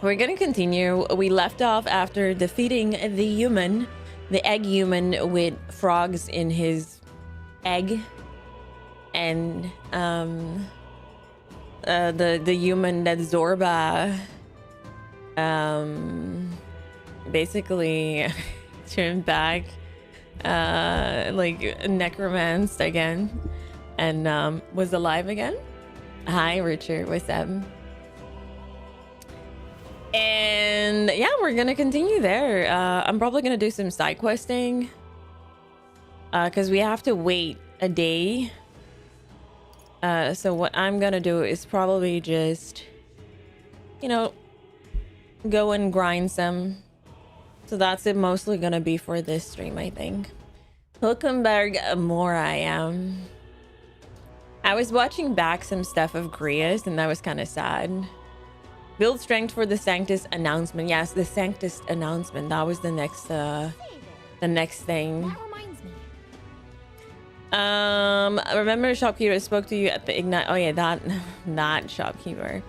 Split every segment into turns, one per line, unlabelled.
We're gonna continue. We left off after defeating the human, the egg human with frogs in his egg, and the human that Zorba basically turned back, like necromanced again, and was alive again. Hi Richard, what's up? And yeah, we're gonna continue there. I'm probably gonna do some side questing because we have to wait a day. So what I'm gonna do is probably just, you know, go and grind some. So that's it mostly gonna be for this stream, I think. Hulkenberg more I am. I was watching back some stuff of Grius and that was kind of sad. Build strength for the Sanctus announcement. Yes, the Sanctus announcement. That was the next thing.
That reminds me.
Remember shopkeeper spoke to you at the Ignite. Oh yeah, that shopkeeper.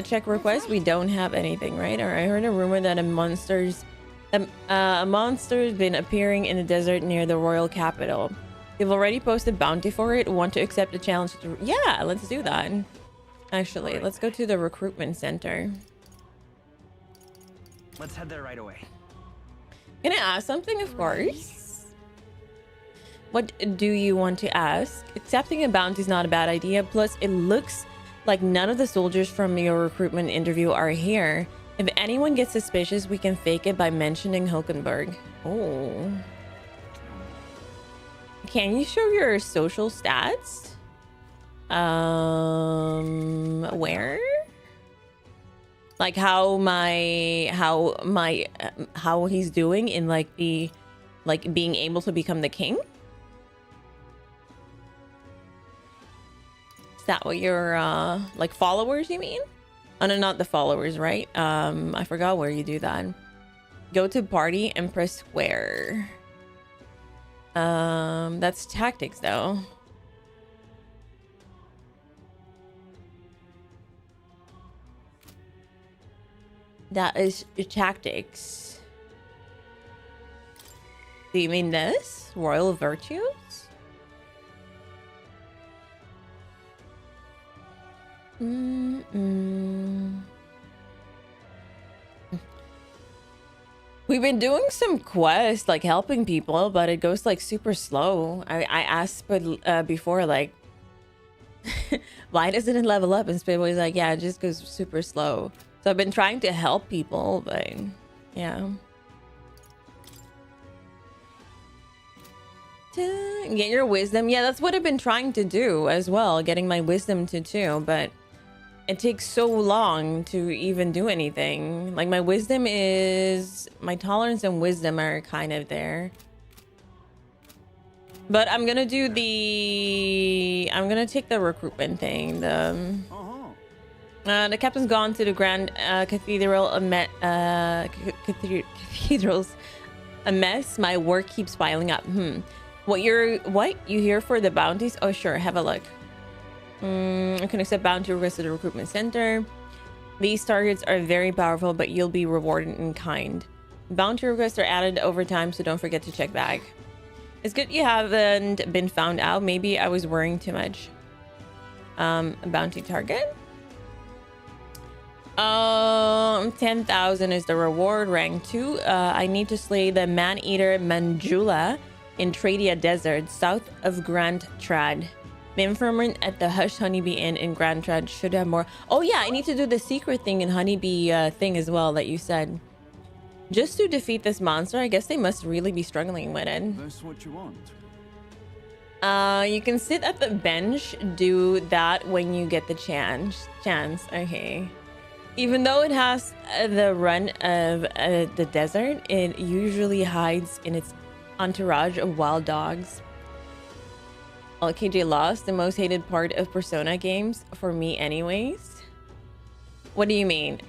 Check request. We don't have anything, right? Or I heard a rumor that a monster's been appearing in the desert near the royal capital. You've already posted bounty for it. Want to accept the challenge? Yeah, let's do that. Actually, let's go to the recruitment center.
Let's head there right away.
Can I ask something? Of course. What do you want to ask? Accepting a bounty is not a bad idea. Plus, it looks like none of the soldiers from your recruitment interview are here. If anyone gets suspicious, we can fake it by mentioning Hulkenberg. Oh. Can you show your social stats? Where? Like how he's doing in like the, like being able to become the king? Is that what your like followers you mean? Oh no, not the followers, right? I forgot where you do that. Go to party and press square. That's tactics though. That is tactics. Do you mean this? Royal virtues? We've been doing some quests, like helping people, but it goes like super slow. I asked before, like, why doesn't it level up? And Spitboy was like, yeah, it just goes super slow. So I've been trying to help people, but yeah. Get your wisdom. Yeah, that's what I've been trying to do as well. Getting my wisdom to 2, but it takes so long to even do anything. Like my wisdom is, my tolerance and wisdom are kind of there. But I'm gonna do I'm gonna take the recruitment thing. The captain's gone to the Grand Cathedral. Cathedral's a mess. My work keeps piling up. What you here for the bounties? Oh sure, have a look. I can accept bounty requests at the recruitment center. These targets are very powerful, but you'll be rewarded in kind. Bounty requests are added over time, so don't forget to check back. It's good you haven't been found out. Maybe I was worrying too much. A bounty target. 10,000 is the reward. Rank 2. I need to slay the man-eater Manjula in Tradia Desert, south of Grand Trad. The informant at the Hush Honeybee Inn in Grand Trad should have more. Oh yeah, I need to do the secret thing in Honeybee thing as well that you said. Just to defeat this monster, I guess they must really be struggling with it.
That's what you want.
You can sit at the bench. Do that when you get the chance. Okay. Even though it has the run of the desert, it usually hides in its entourage of wild dogs. KJ lost, the most hated part of Persona games for me anyways. What do you mean?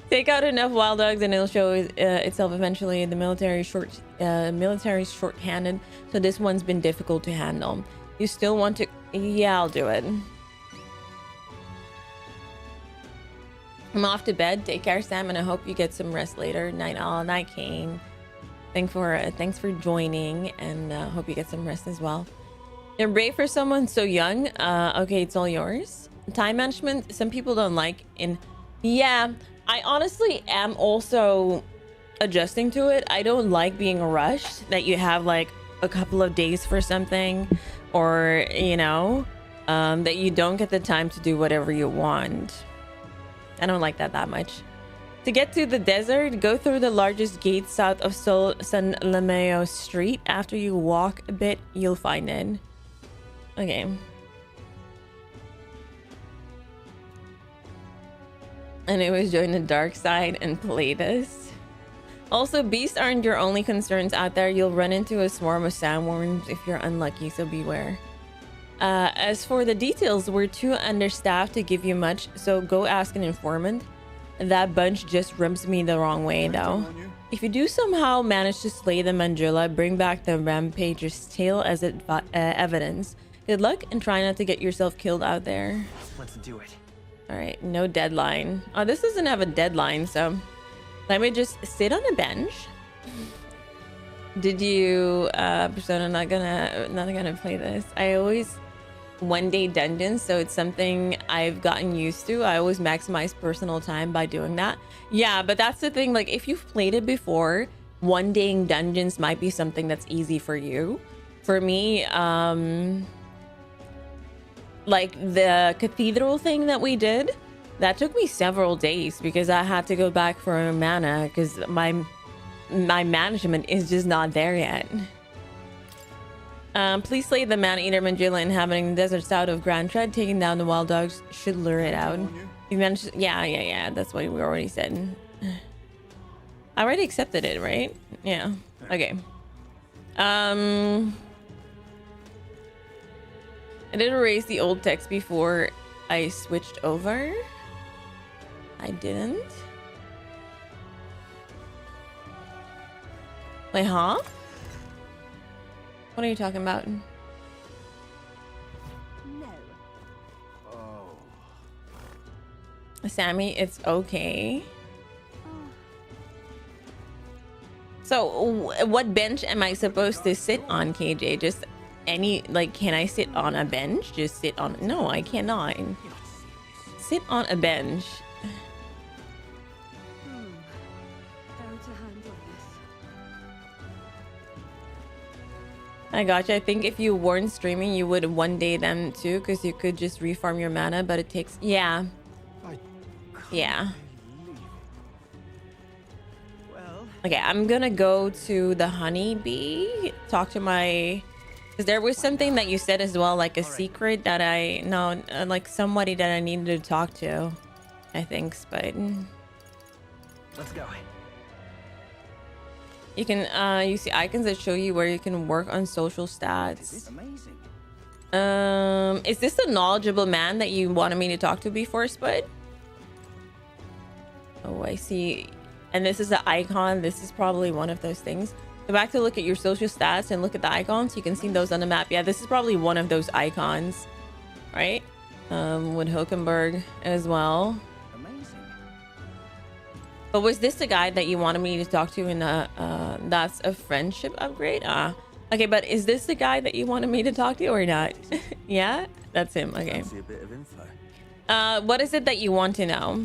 Take out enough wild dogs and it'll show itself eventually. The military short-handed, so this one's been difficult to handle. You still want to? Yeah, I'll do it. I'm off to bed. Take care, Sam, and I hope you get some rest later. Night all, night Kane. Thanks for joining, and hope you get some rest as well. You're brave for someone so young. Okay, it's all yours. Time management, some people don't like. Yeah, I honestly am also adjusting to it. I don't like being rushed, that you have like a couple of days for something, or you know, that you don't get the time to do whatever you want. I don't like that much. To get to the desert, go through the largest gate south of San Lameo Street. After you walk a bit, you'll find it. Okay. And it was join the dark side and play this. Also, beasts aren't your only concerns out there. You'll run into a swarm of sandworms if you're unlucky, so beware. As for the details, we're too understaffed to give you much, so go ask an informant. That bunch just rubs me the wrong way, though. If you do somehow manage to slay the Mandrilla, bring back the Rampager's tail as evidence. Good luck, and try not to get yourself killed out there.
Let's do it.
All right, no deadline. Oh, this doesn't have a deadline, so let me just sit on a bench. Did you, Persona? Not gonna play this. I always one-day dungeons, so it's something I've gotten used to. I always maximize personal time by doing that. Yeah, but that's the thing, like if you've played it before, one-day dungeons might be something that's easy for you. For me, like the cathedral thing that we did, that took me several days because I had to go back for mana because my management is just not there yet. Please slay the man-eater Mandrilla inhabiting the desert south of Grand Tread. Taking down the wild dogs should lure it out. You managed. Yeah. That's what we already said. I already accepted it, right? Yeah. Okay. I did erase the old text before I switched over. I didn't. Wait, huh? What are you talking about?
No. Oh.
Sammy, it's okay. So, what bench am I supposed to sit on, KJ? Just any, like, can I sit on a bench? Just sit on, no, I cannot. Sit on a bench. I gotcha. I think if you weren't streaming, you would one day them too, because you could just reform your mana, but it takes, yeah. Okay, I'm gonna go to the honeybee, talk to my, because there was something that you said as well, like a secret that like somebody that I needed to talk to, I think, but
let's go.
You can you see icons that show you where you can work on social stats.
This is amazing.
Is this the knowledgeable man that you wanted me to talk to before, Spud? Oh, I see. And this is the icon. This is probably one of those things. Go back to look at your social stats and look at the icons. You can see those on the map. Yeah, this is probably one of those icons, right? With Hulkenberg as well. But was this the guy that you wanted me to talk to in that's a friendship upgrade? Okay, but is this the guy that you wanted me to talk to or not? Yeah, that's him. Okay.
See a bit of info.
What is it that you want to know?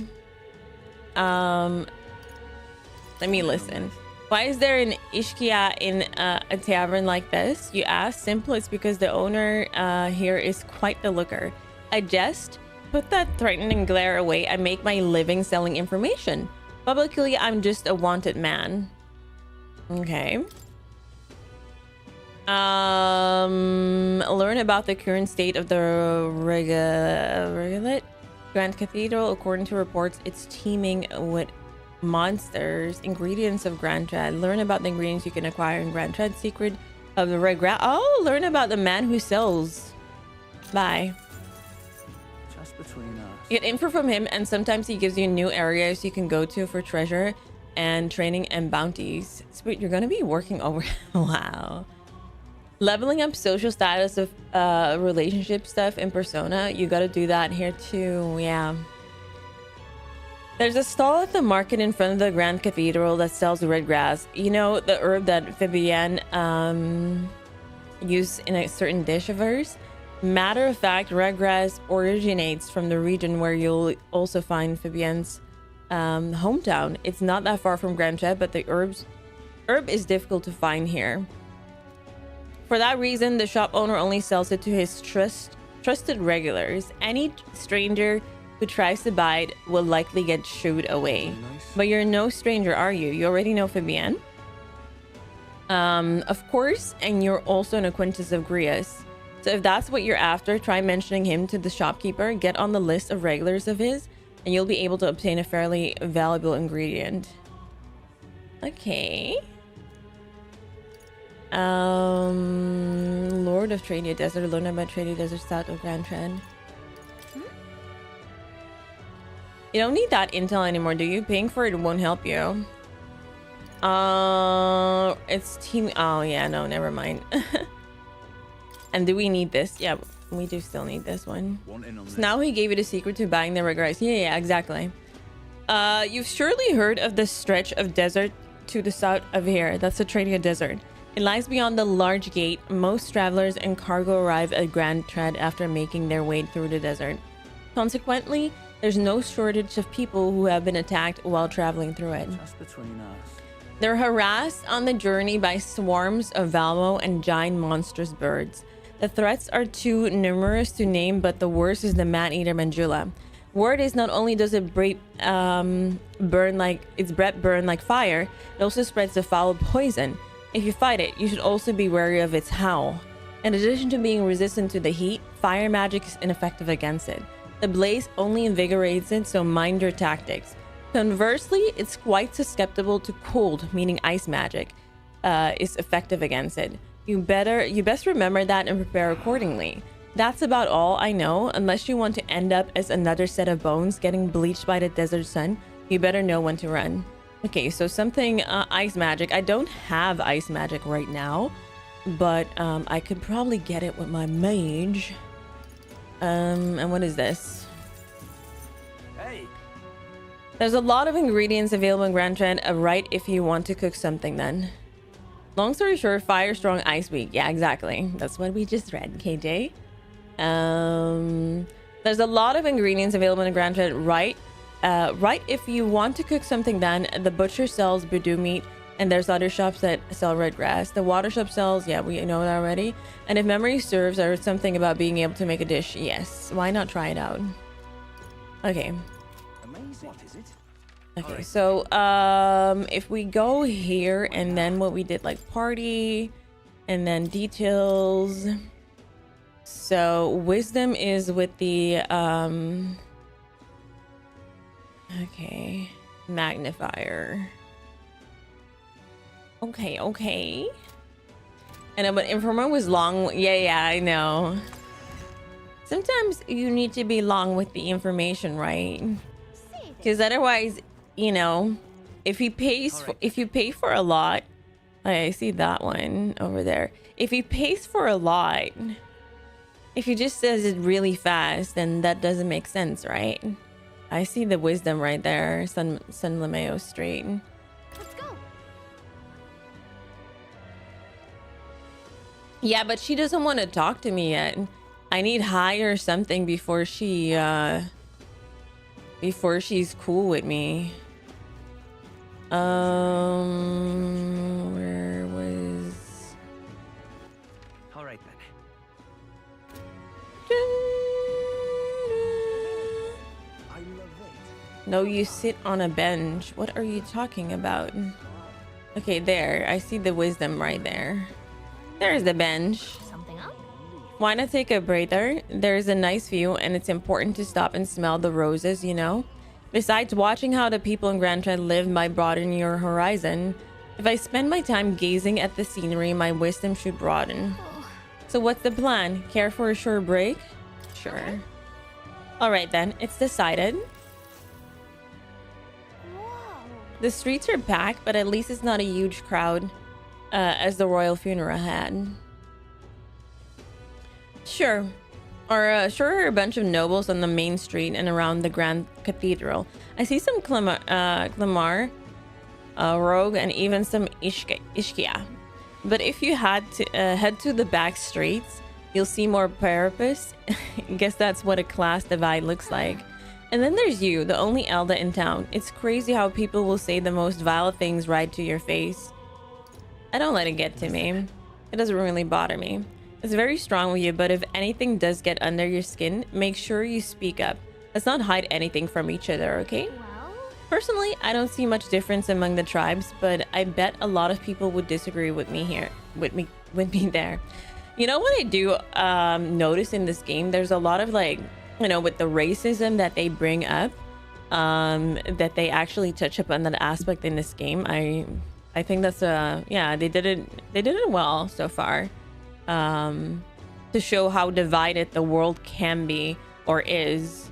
Let me listen. Why is there an Ishkia in a tavern like this? You ask. Simple, it's because the owner here is quite the looker. I jest. Put that threatening glare away. I make my living selling information. Publicly, I'm just a wanted man. Okay. Learn about the current state of the Regolith Grand Cathedral. According to reports, it's teeming with monsters. Ingredients of Grand Tread. Learn about the ingredients you can acquire in Grand Tread. Secret of the Red Grass. Oh, learn about the man who sells. Bye.
Just between us.
Get info from him, and sometimes he gives you new areas you can go to for treasure and training and bounties. Sweet, you're gonna be working over. Wow. Leveling up social status of relationship stuff in Persona. You gotta do that here too. Yeah. There's a stall at the market in front of the Grand Cathedral that sells red grass. You know, the herb that Fabienne used in a certain dish of hers? Matter of fact, red grass originates from the region where you'll also find Fabienne's hometown. It's not that far from Grand Chet, but the herb is difficult to find here. For that reason, the shop owner only sells it to his trusted regulars. Any stranger who tries to buy it will likely get shooed away.
Nice.
But you're no stranger, are you? You already know Fabienne? Of course, and you're also an acquaintance of Grias. So if that's what you're after, try mentioning him to the shopkeeper, get on the list of regulars of his, and you'll be able to obtain a fairly valuable ingredient. Okay. Lord of Tradia Desert, learn about Tradia Desert south of Grand Trend. You don't need that intel anymore, do you? Paying for it won't help you. It's team. Oh yeah, no, never mind. And do we need this? Yeah, we do still need this one. So now he gave you the secret to buying the regrets. Yeah, exactly. You've surely heard of the stretch of desert to the south of here. That's the Tradia Desert. It lies beyond the large gate. Most travelers and cargo arrive at Grand Tread after making their way through the desert. Consequently, there's no shortage of people who have been attacked while traveling through it.
Just between us.
They're harassed on the journey by swarms of Valmo and giant monstrous birds. The threats are too numerous to name, but the worst is the man-eater Manjula. Word is not only does it burn like its breath burn like fire, it also spreads a foul poison. If you fight it, you should also be wary of its howl. In addition to being resistant to the heat, fire magic is ineffective against it. The blaze only invigorates it, so mind your tactics. Conversely, it's quite susceptible to cold, meaning ice magic is effective against it. You best remember that and prepare accordingly. That's about all I know. Unless you want to end up as another set of bones getting bleached by the desert sun, you better know when to run. Okay, so something ice magic. I don't have ice magic right now, but I could probably get it with my mage. And what is this?
Hey.
There's a lot of ingredients available in Grand Trend, right if you want to cook something then. Long story short, fire strong, ice weak. Yeah, exactly. That's what we just read, KJ. There's a lot of ingredients available in Grand Trend, right if you want to cook something then. The butcher sells Budu meat, and there's other shops that sell red grass. The water shop sells, yeah, we know that already. And if memory serves, there's something about being able to make a dish. Yes, why not try it out? Okay.
Amazing. What is it?
Okay, so if we go here and then what we did, like party and then details. So wisdom is with the okay, magnifier. Okay. And but informer was long. Yeah, I know. Sometimes you need to be long with the information, right? Because otherwise, you know, if you pay for a lot, I see that one over there. If he pays for a lot, if he just says it really fast, then that doesn't make sense, right? I see the wisdom right there, San Lameo Street.
Let's go.
Yeah, but she doesn't want to talk to me yet. I need high or something before she's cool with me. Where was?
All right then. I love it.
No, you sit on a bench. What are you talking about? Okay, there. I see the wisdom right there. There's the bench.
Something up?
Why not take a breather? There's a nice view, and it's important to stop and smell the roses, you know? Besides, watching how the people in Grand Trend live might broaden your horizon. If I spend my time gazing at the scenery, my wisdom should broaden. So what's the plan? Care for a short break? Sure. Alright then, it's decided.
Whoa.
The streets are packed, but at least it's not a huge crowd as the royal funeral had. Sure. Or sure, a bunch of nobles on the main street and around the Grand Cathedral. I see some Clamar, Rogue, and even some Ishkia. But if you had to head to the back streets, you'll see more Parapus. Guess that's what a class divide looks like. And then there's you, the only Elda in town. It's crazy how people will say the most vile things right to your face. I don't let it get to me. It doesn't really bother me. It's very strong with you, but if anything does get under your skin, make sure you speak up. Let's not hide anything from each other, okay? Personally, I don't see much difference among the tribes, but I bet a lot of people would disagree with me here, with me there. You know what I do notice in this game? There's a lot of, like, you know, with the racism that they bring up, that they actually touch upon that aspect in this game. I think that's yeah, they did it well so far, to show how divided the world can be or is,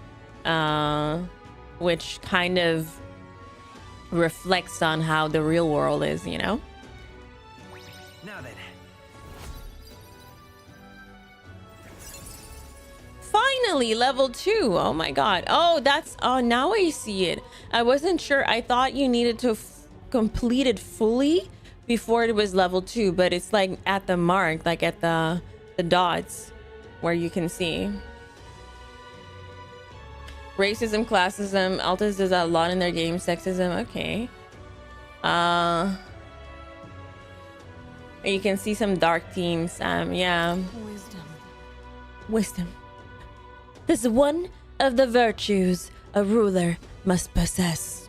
which kind of reflects on how the real world is, you know.
Now then.
Finally, level 2. Oh my god. Oh, that's, oh, now I see it. I wasn't sure. I thought you needed to complete it fully before it was level 2, but it's like at the mark, like at the dots where you can see. Racism, classism, Altus does that a lot in their game. Sexism, okay. You can see some dark themes. Yeah. Wisdom. This is one of the virtues a ruler must possess.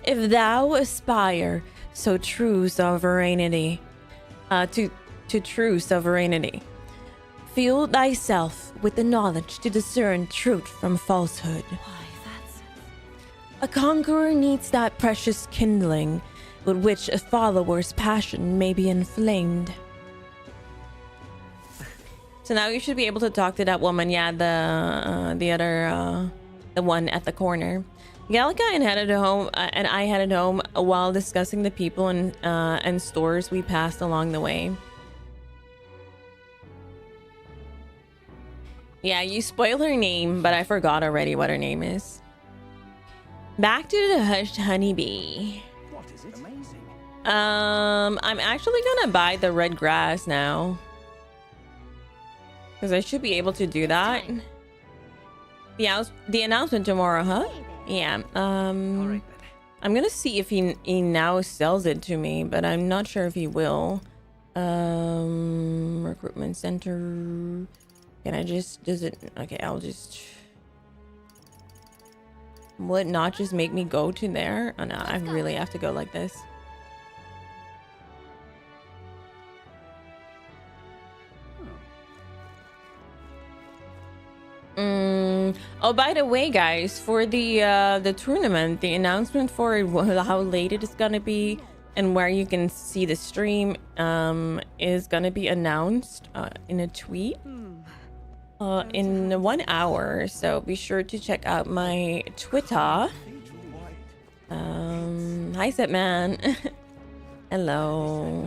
If thou aspire so true sovereignty, to true sovereignty, fill thyself with the knowledge to discern truth from falsehood. A conqueror needs that precious kindling with which a follower's passion may be inflamed. So now you should be able to talk to that woman. Yeah, the other, the one at the corner. Gallica and headed home, and I headed home while discussing the people and stores we passed along the way. Yeah, you spoiled her name, but I forgot already what her name is. Back to the hushed honeybee.
What is it? Amazing.
I'm actually gonna buy the red grass now, because I should be able to do that. The announcement tomorrow, huh? Yeah.
All right, then.
I'm gonna see if he now sells it to me, but I'm not sure if he will. Recruitment center. Can I just, does it, okay, I'll just, will it not just make me go to there? Oh no, I really have to go like this. Oh, by the way, guys, for the tournament, the announcement for it, how late it is gonna be and where you can see the stream is gonna be announced in a tweet in 1 hour. So be sure to check out my Twitter. Hi, Setman. Hello.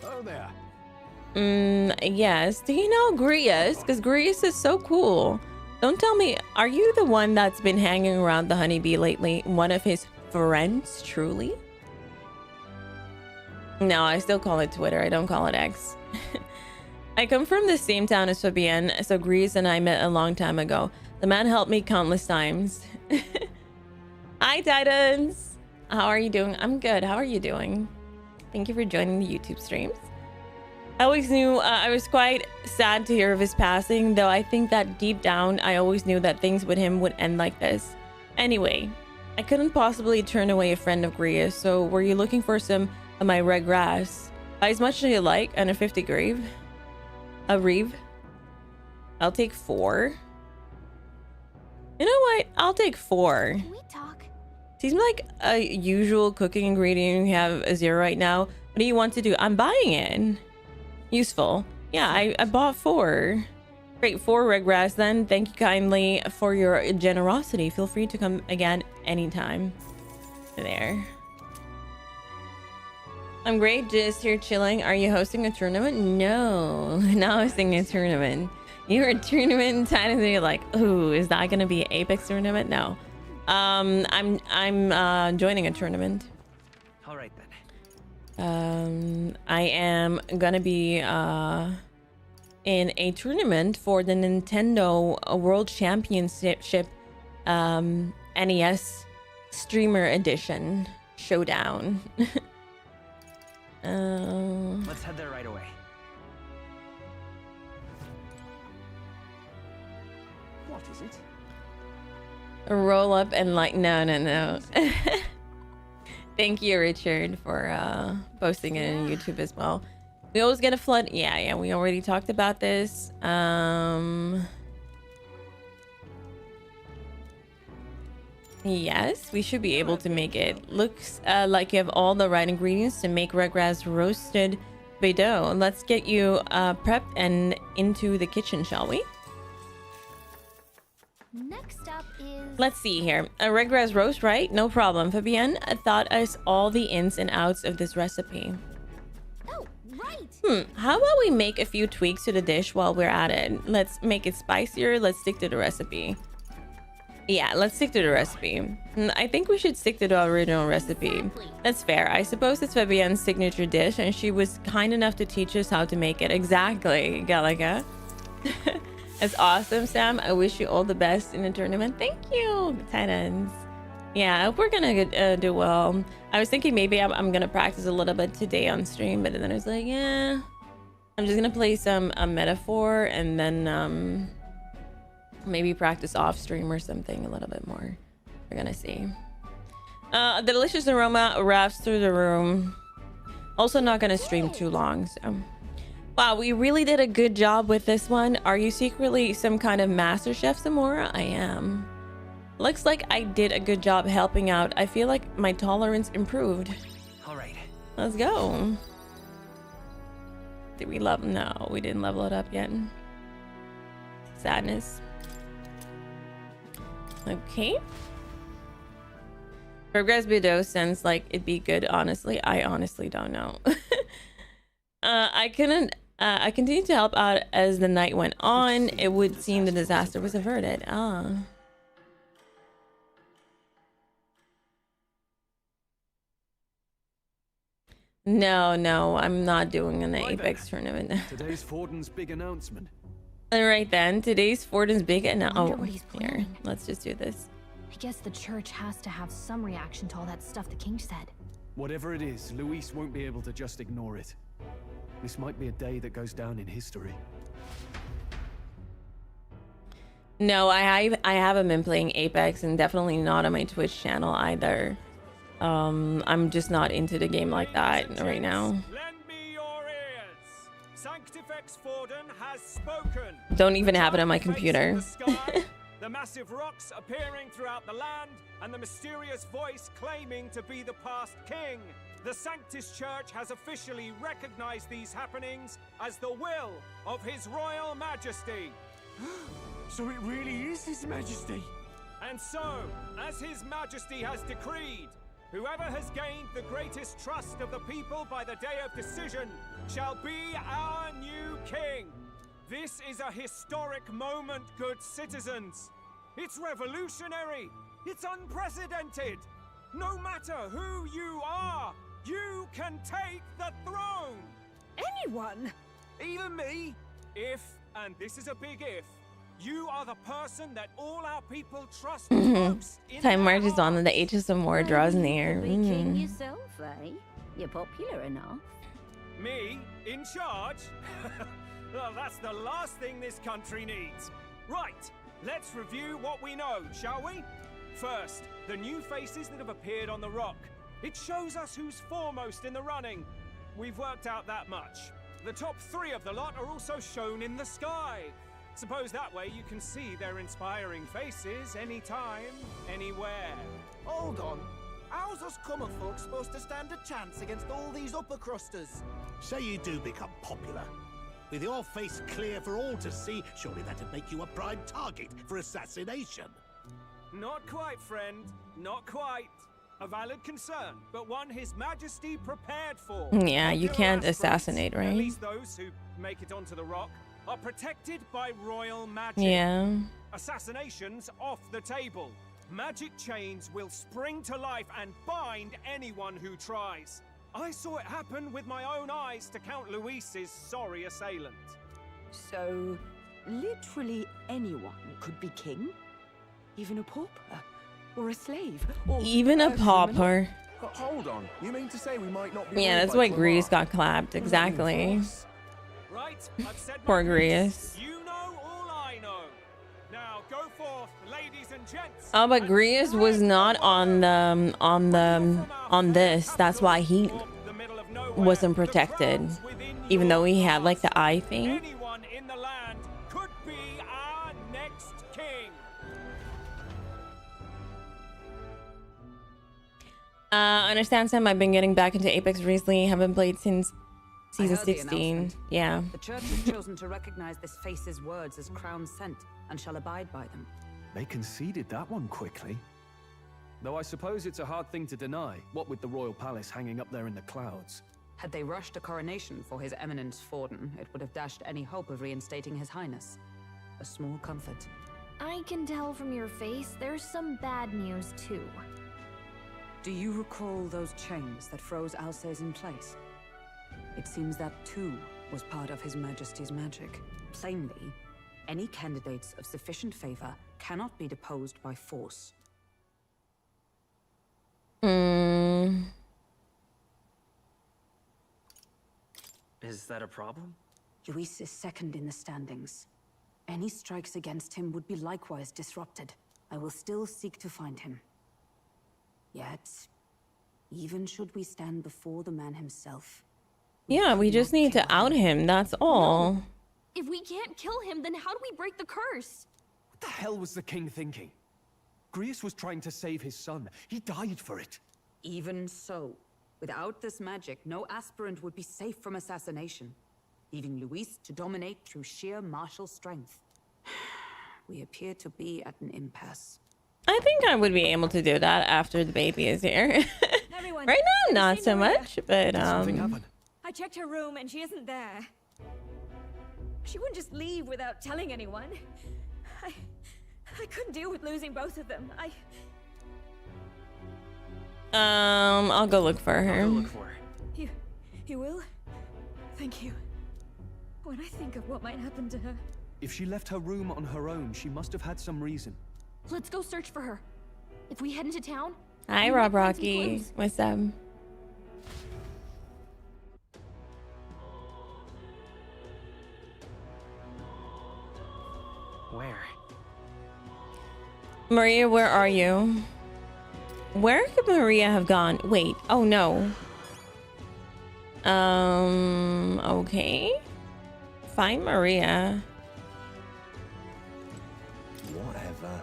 Oh there.
Yes. Do you know Grius? Because Grius is so cool. Don't tell me, are you the one that's been hanging around the honeybee lately? One of his friends, truly? No, I still call it Twitter. I don't call it X. I come from the same town as Fabienne, so Grius and I met a long time ago. The man helped me countless times. Hi, Titans. How are you doing? I'm good. How are you doing? Thank you for joining the YouTube streams. I always knew, I was quite sad to hear of his passing, though I think that deep down, I always knew that things with him would end like this. Anyway, I couldn't possibly turn away a friend of Gria's, so were you looking for some of my red grass? Buy as much as you like, and a 50 grave. A reeve. I'll take 4. You know what? I'll take 4.
Can we talk?
Seems like a usual cooking ingredient you have a 0 right now. What do you want to do? I'm buying it. Useful. Yeah, I bought 4. Great, 4 red grass then. Thank you kindly for your generosity. Feel free to come again anytime. There. I'm great, just here chilling. Are you hosting a tournament? No, not hosting a tournament. You're a tournament title and you're like, ooh, is that gonna be an Apex tournament? No. I'm joining a tournament.
All right then.
I am gonna be in a tournament for the Nintendo World Championship NES Streamer Edition Showdown.
Let's head there right away. What is it?
Roll up and like, no. Thank you, Richard, for posting it on YouTube as well. We always get a flood. Yeah, we already talked about this. Yes, we should be able to make it. Looks like you have all the right ingredients to make Regras roasted beidou. Let's get you prepped and into the kitchen, shall we?
Next up is...
Let's see here. A Regras roast, right? No problem. Fabienne taught us all the ins and outs of this recipe.
Oh, right.
How about we make a few tweaks to the dish while we're at it? Let's make it spicier. Let's stick to the recipe. Yeah, let's stick to the recipe. I think we should stick to the original recipe.
Exactly.
That's fair. I suppose it's Fabienne's signature dish, and she was kind enough to teach us how to make it. Exactly, Galaga. That's awesome, Sam. I wish you all the best in the tournament. Thank you, Titans. Yeah, I hope we're gonna do well. I was thinking maybe I'm gonna practice a little bit today on stream, but then I was like, yeah, I'm just gonna play some metaphor and then maybe practice off stream or something a little bit more. We're gonna see. The delicious aroma wafts through the room. Also not gonna stream too long, so. Wow, we really did a good job with this one. Are you secretly some kind of master chef, Zamora? I am. Looks like I did a good job helping out. I feel like my tolerance improved.
All right.
Let's go. Did we level? No, we didn't level it up yet. Sadness. Okay. Progress Bido sounds like it'd be good. Honestly, I honestly don't know. I continued to help out as the night went on. It would seem the disaster was averted. No, I'm not doing an Apex tournament.
Today's Forden's big announcement.
All right then, today's Forden's big
Wonder
oh,
what he's
here,
planning.
let's just do this.
I guess the church has to have some reaction to all that stuff the king said.
Whatever it is, Luis won't be able to just ignore it. This might be a day that goes down in history.
No, I haven't been playing Apex, and definitely not on my Twitch channel either. I'm just not into the game like that right now.
Lend me your ears. Sanctifex Forden has spoken.
Don't even have it on my computer.
The sky, the massive rocks appearing throughout the land, and the mysterious voice claiming to be the past king. The Sanctus Church has officially recognized these happenings as the will of His Royal Majesty.
So it really is His Majesty.
And so, as His Majesty has decreed, whoever has gained the greatest trust of the people by the day of decision shall be our new king. This is a historic moment, good citizens. It's revolutionary. It's unprecedented. No matter who you are, you can take the throne.
Anyone?
Even me. If, and this is a big if, you are the person that all our people trust most in
Time
their
marches on and the
hearts.
HSM war draws near.
Be king yourself, eh? You're popular enough.
Me? In charge? Well, that's the last thing this country needs. Right, let's review what we know, shall we? First, the new faces that have appeared on the rock. It shows us who's foremost in the running. We've worked out that much. The top 3 of the lot are also shown in the sky. Suppose that way you can see their inspiring faces anytime, anywhere.
Hold on. How's us common folk supposed to stand a chance against all these upper crusters?
Say you do become popular. With your face clear for all to see, surely that'd make you a prime target for assassination.
Not quite, friend. Not quite. A valid concern, but one His Majesty prepared for.
Yeah, you
Popular
can't
aspirants,
assassinate,
At
right?
least those who make it onto the rock. are protected by royal magic.
Yeah.
Assassinations off the table. Magic chains will spring to life and bind anyone who tries. I saw it happen with my own eyes to Count Luis's sorry assailant.
So, literally anyone could be king? Even a pauper? Or a slave? Or
Even a pauper.
Hold on. You mean to say we might not be...
Yeah, that's why Grease got clapped. Exactly.
Right, I've said
Poor
my
Grease.
piece. You know all I know. Now go forth, ladies and gents.
Oh, but Grease was not on this. That's why he wasn't protected. Even though he had like the eye thing.
Anyone in the land could be our next king.
Understand, Sam. I've been getting back into Apex recently. Haven't played since season
I heard the
16.
announcement.
Yeah.
The church has chosen to recognize this face's words as crown sent and shall abide by them.
They conceded that one quickly. Though I suppose it's a hard thing to deny, what with the royal palace hanging up there in the clouds.
Had they rushed a coronation for His Eminence Forden, it would have dashed any hope of reinstating His Highness. A small comfort.
I can tell from your face there's some bad news too.
Do you recall those chains that froze Alsace in place? It seems that too was part of His Majesty's magic. Plainly, any candidates of sufficient favor cannot be deposed by force.
Is that a problem?
Luis is second in the standings. Any strikes against him would be likewise disrupted. I will still seek to find him. Yet, even should we stand before the man himself...
Yeah, we just need to out him. That's all.
No. If we can't kill him, then how do we break the curse?
What the hell was the king thinking? Grease was trying to save his son. He died for it.
Even so, without this magic, no aspirant would be safe from assassination, leaving Luis to dominate through sheer martial strength. We appear to be at an impasse.
I think I would be able to do that after the baby is here.
Everyone,
right now, not so
Maria.
much, but
Something happened.
I checked her room and she isn't there. She wouldn't just leave without telling anyone. I couldn't deal with losing both of them.
I'll go look for her.
I'll go look for her.
You will? Thank you. When I think of what might happen to her.
If she left her room on her own, she must have had some reason.
Let's go search for her. If we head into town...
Hi,
we
Rob
might find some
Rocky.
clues.
What's up?
Where?
Maria, where are you? Where could Maria have gone? Wait. Oh, no. Okay. Find Maria.
Whatever.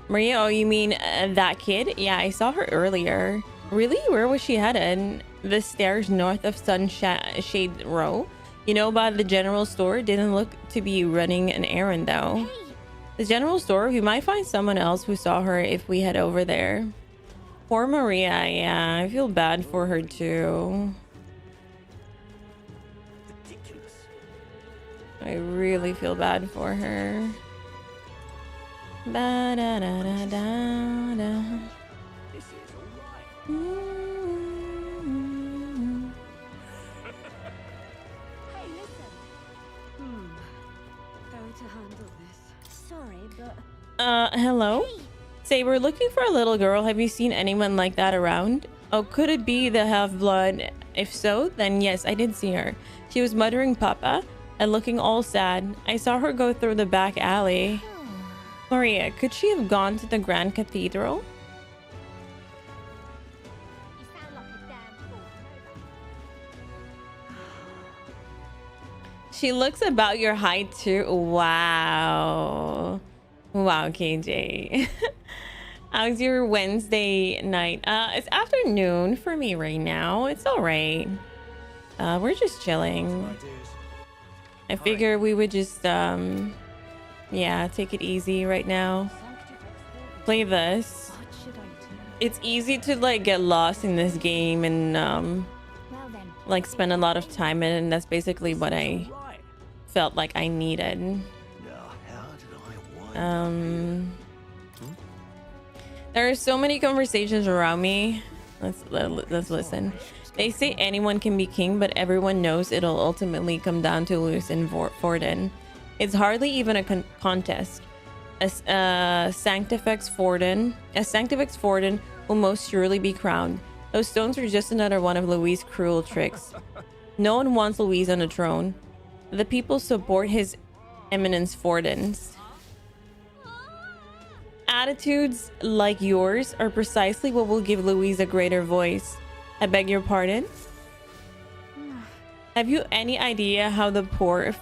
Maria, oh, you mean that kid? Yeah, I saw her earlier. Really? Where was she headed? The stairs north of Sunshade Row. You know about the general store? Didn't look to be running an errand, though.
Hey,
The general store? We might find someone else who saw her if we head over there. Poor Maria. Yeah, I feel bad for her, too.
Ridiculous.
I really feel bad for her. Ba da da da da da.
This is alright.
Mm-hmm.
Hey, listen. How to handle this? Sorry, but
Hello? Say, we're looking for a little girl. Have you seen anyone like that around? Oh, could it be the half-blood? If so, then yes, I did see her. She was muttering Papa and looking all sad. I saw her go through the back alley. Maria, could she have gone to the Grand Cathedral?
you sound like a damn fool.
She looks about your height too. Wow. Wow, KJ. How's your Wednesday night? It's afternoon for me right now. It's all right. We're just chilling. I figure we would just, yeah, take it easy right now. Play this.
What should I do?
It's easy to like get lost in this game and
Well then,
like spend a lot of time in it, and that's basically what I felt like I needed.
Now, how did I wind
There are so many conversations around me. Let's listen. They say anyone can be king, but everyone knows it'll ultimately come down to Lewis and Forden. It's hardly even a contest. Sanctifex Forden will most surely be crowned. Those stones are just another one of Louis' cruel tricks. No one wants Louis on the throne. The people support his eminence Forden's. Attitudes like yours are precisely what will give Louise a greater voice. I beg your pardon? Have you any idea how the poor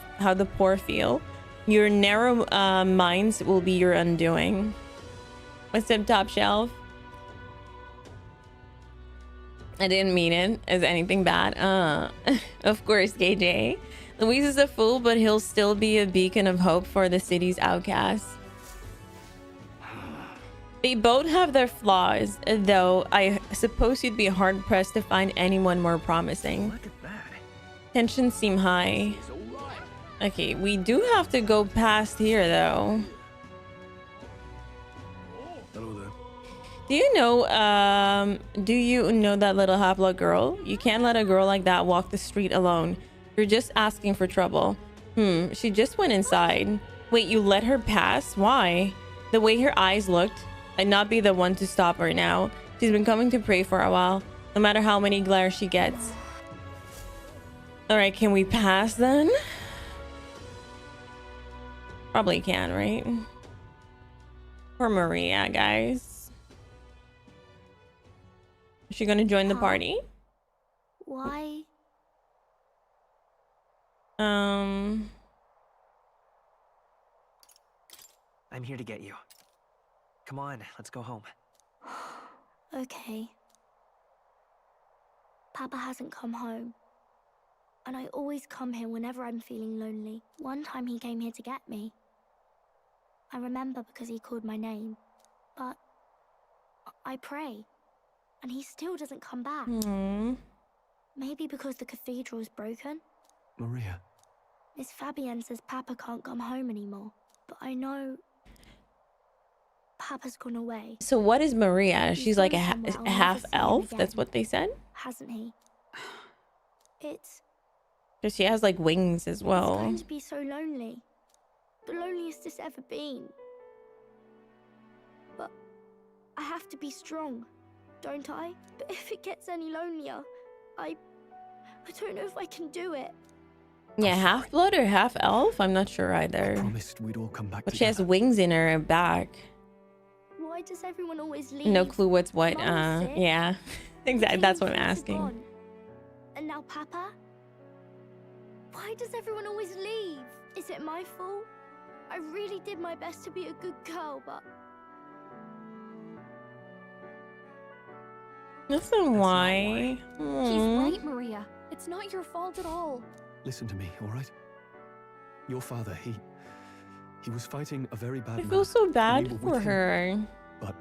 feel? Your narrow minds will be your undoing. What's up, top shelf? I didn't mean it as anything bad. Of course, KJ. Louise is a fool, but he'll still be a beacon of hope for the city's outcasts. They both have their flaws, though I suppose you'd be hard-pressed to find anyone more promising.
Look at that.
Tensions seem high. Okay, we do have to go past here, though.
Hello there.
Do you know that little half-blood girl? You can't let a girl like that walk the street alone. You're just asking for trouble. She just went inside. Wait, you let her pass? Why? The way her eyes looked, I'd not be the one to stop her now. She's been coming to pray for a while, no matter how many glares she gets. Alright, can we pass then? Probably can, right? Poor Maria, guys. Is she gonna join the party?
Why?
I'm here to get you. Come on, let's go home.
Okay. Papa hasn't come home. And I always come here whenever I'm feeling lonely. One time he came here to get me. I remember because he called my name. But I pray. And he still doesn't come back. Maybe because the cathedral's broken?
Maria.
Miss Fabienne says Papa can't come home anymore. But I know Papa's gone away.
So what is Maria? She's like a
somewhere I'll never
half
see him
elf?
again.
That's what they said?
Hasn't he? It's
Because she has like wings as
It's
well.
going to be so lonely. The loneliest it's ever been. But I have to be strong, don't I? But if it gets any lonelier, I don't know if I can do it.
Yeah, half blood or half elf? I'm not sure either.
Promised we'd all come back
But she has
together.
wings in her back.
Why does everyone always leave?
No clue what's what.
Mum's sick.
Yeah. Exactly.
Jane
That's what I'm
and James are
asking.
gone. And now Papa? Why does everyone always leave? Is it my fault? I really did my best to be a good girl, but
That's not why.
he's right, Maria. It's not your fault at all.
Listen to me, all right? Your father, he was fighting a very bad
I
man.
feel so
and
bad
we were
for
with him,
her.
but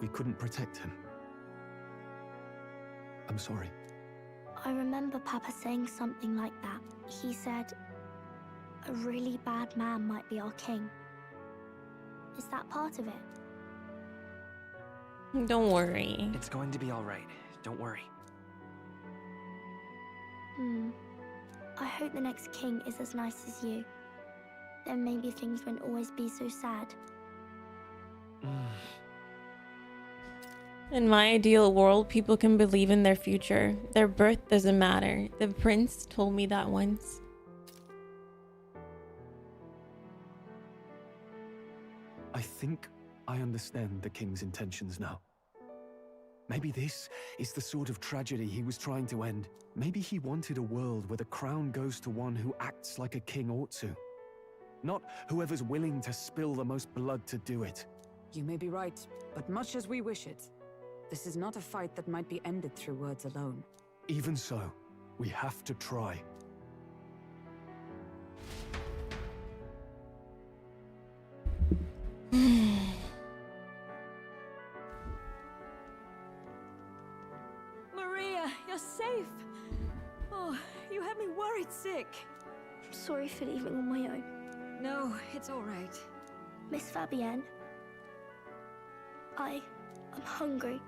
we couldn't protect him. I'm sorry.
I remember Papa saying something like that. He said, a really bad man might be our king. Is that part of it?
Don't worry.
It's going to be all right. Don't worry.
I hope the next king is as nice as you. Then maybe things won't always be so sad.
In my ideal world, people can believe in their future. Their birth doesn't matter. The prince told me that once.
I think I understand the king's intentions now. Maybe this is the sort of tragedy he was trying to end. Maybe he wanted a world where the crown goes to one who acts like a king ought to. Not whoever's willing to spill the most blood to do it.
You may be right, but much as we wish it, this is not a fight that might be ended through words alone.
Even so, we have to try.
Maria, you're safe. Oh, you had me worried sick.
sorry for leaving on my own.
No, it's all right.
Miss Fabienne, I'm hungry.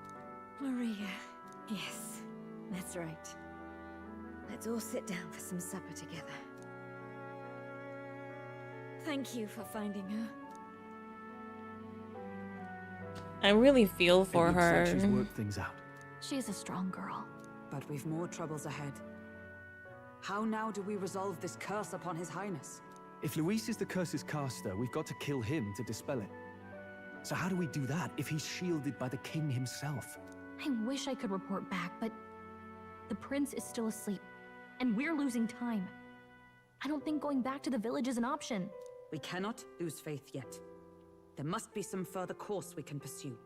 Maria. Yes, that's right. Let's all sit down for some supper together. Thank you for finding her.
I really feel for
It looks
her.
like she's worked things out.
She's a strong girl.
But we've more troubles ahead. How now do we resolve this curse upon His Highness?
If Luis is the curse's caster, we've got to kill him to dispel it. So how do we do that if he's shielded by the king himself?
I wish I could report back, but the prince is still asleep, and we're losing time. I don't think going back to the village is an option.
We cannot lose faith yet. There must be some further course we can pursue.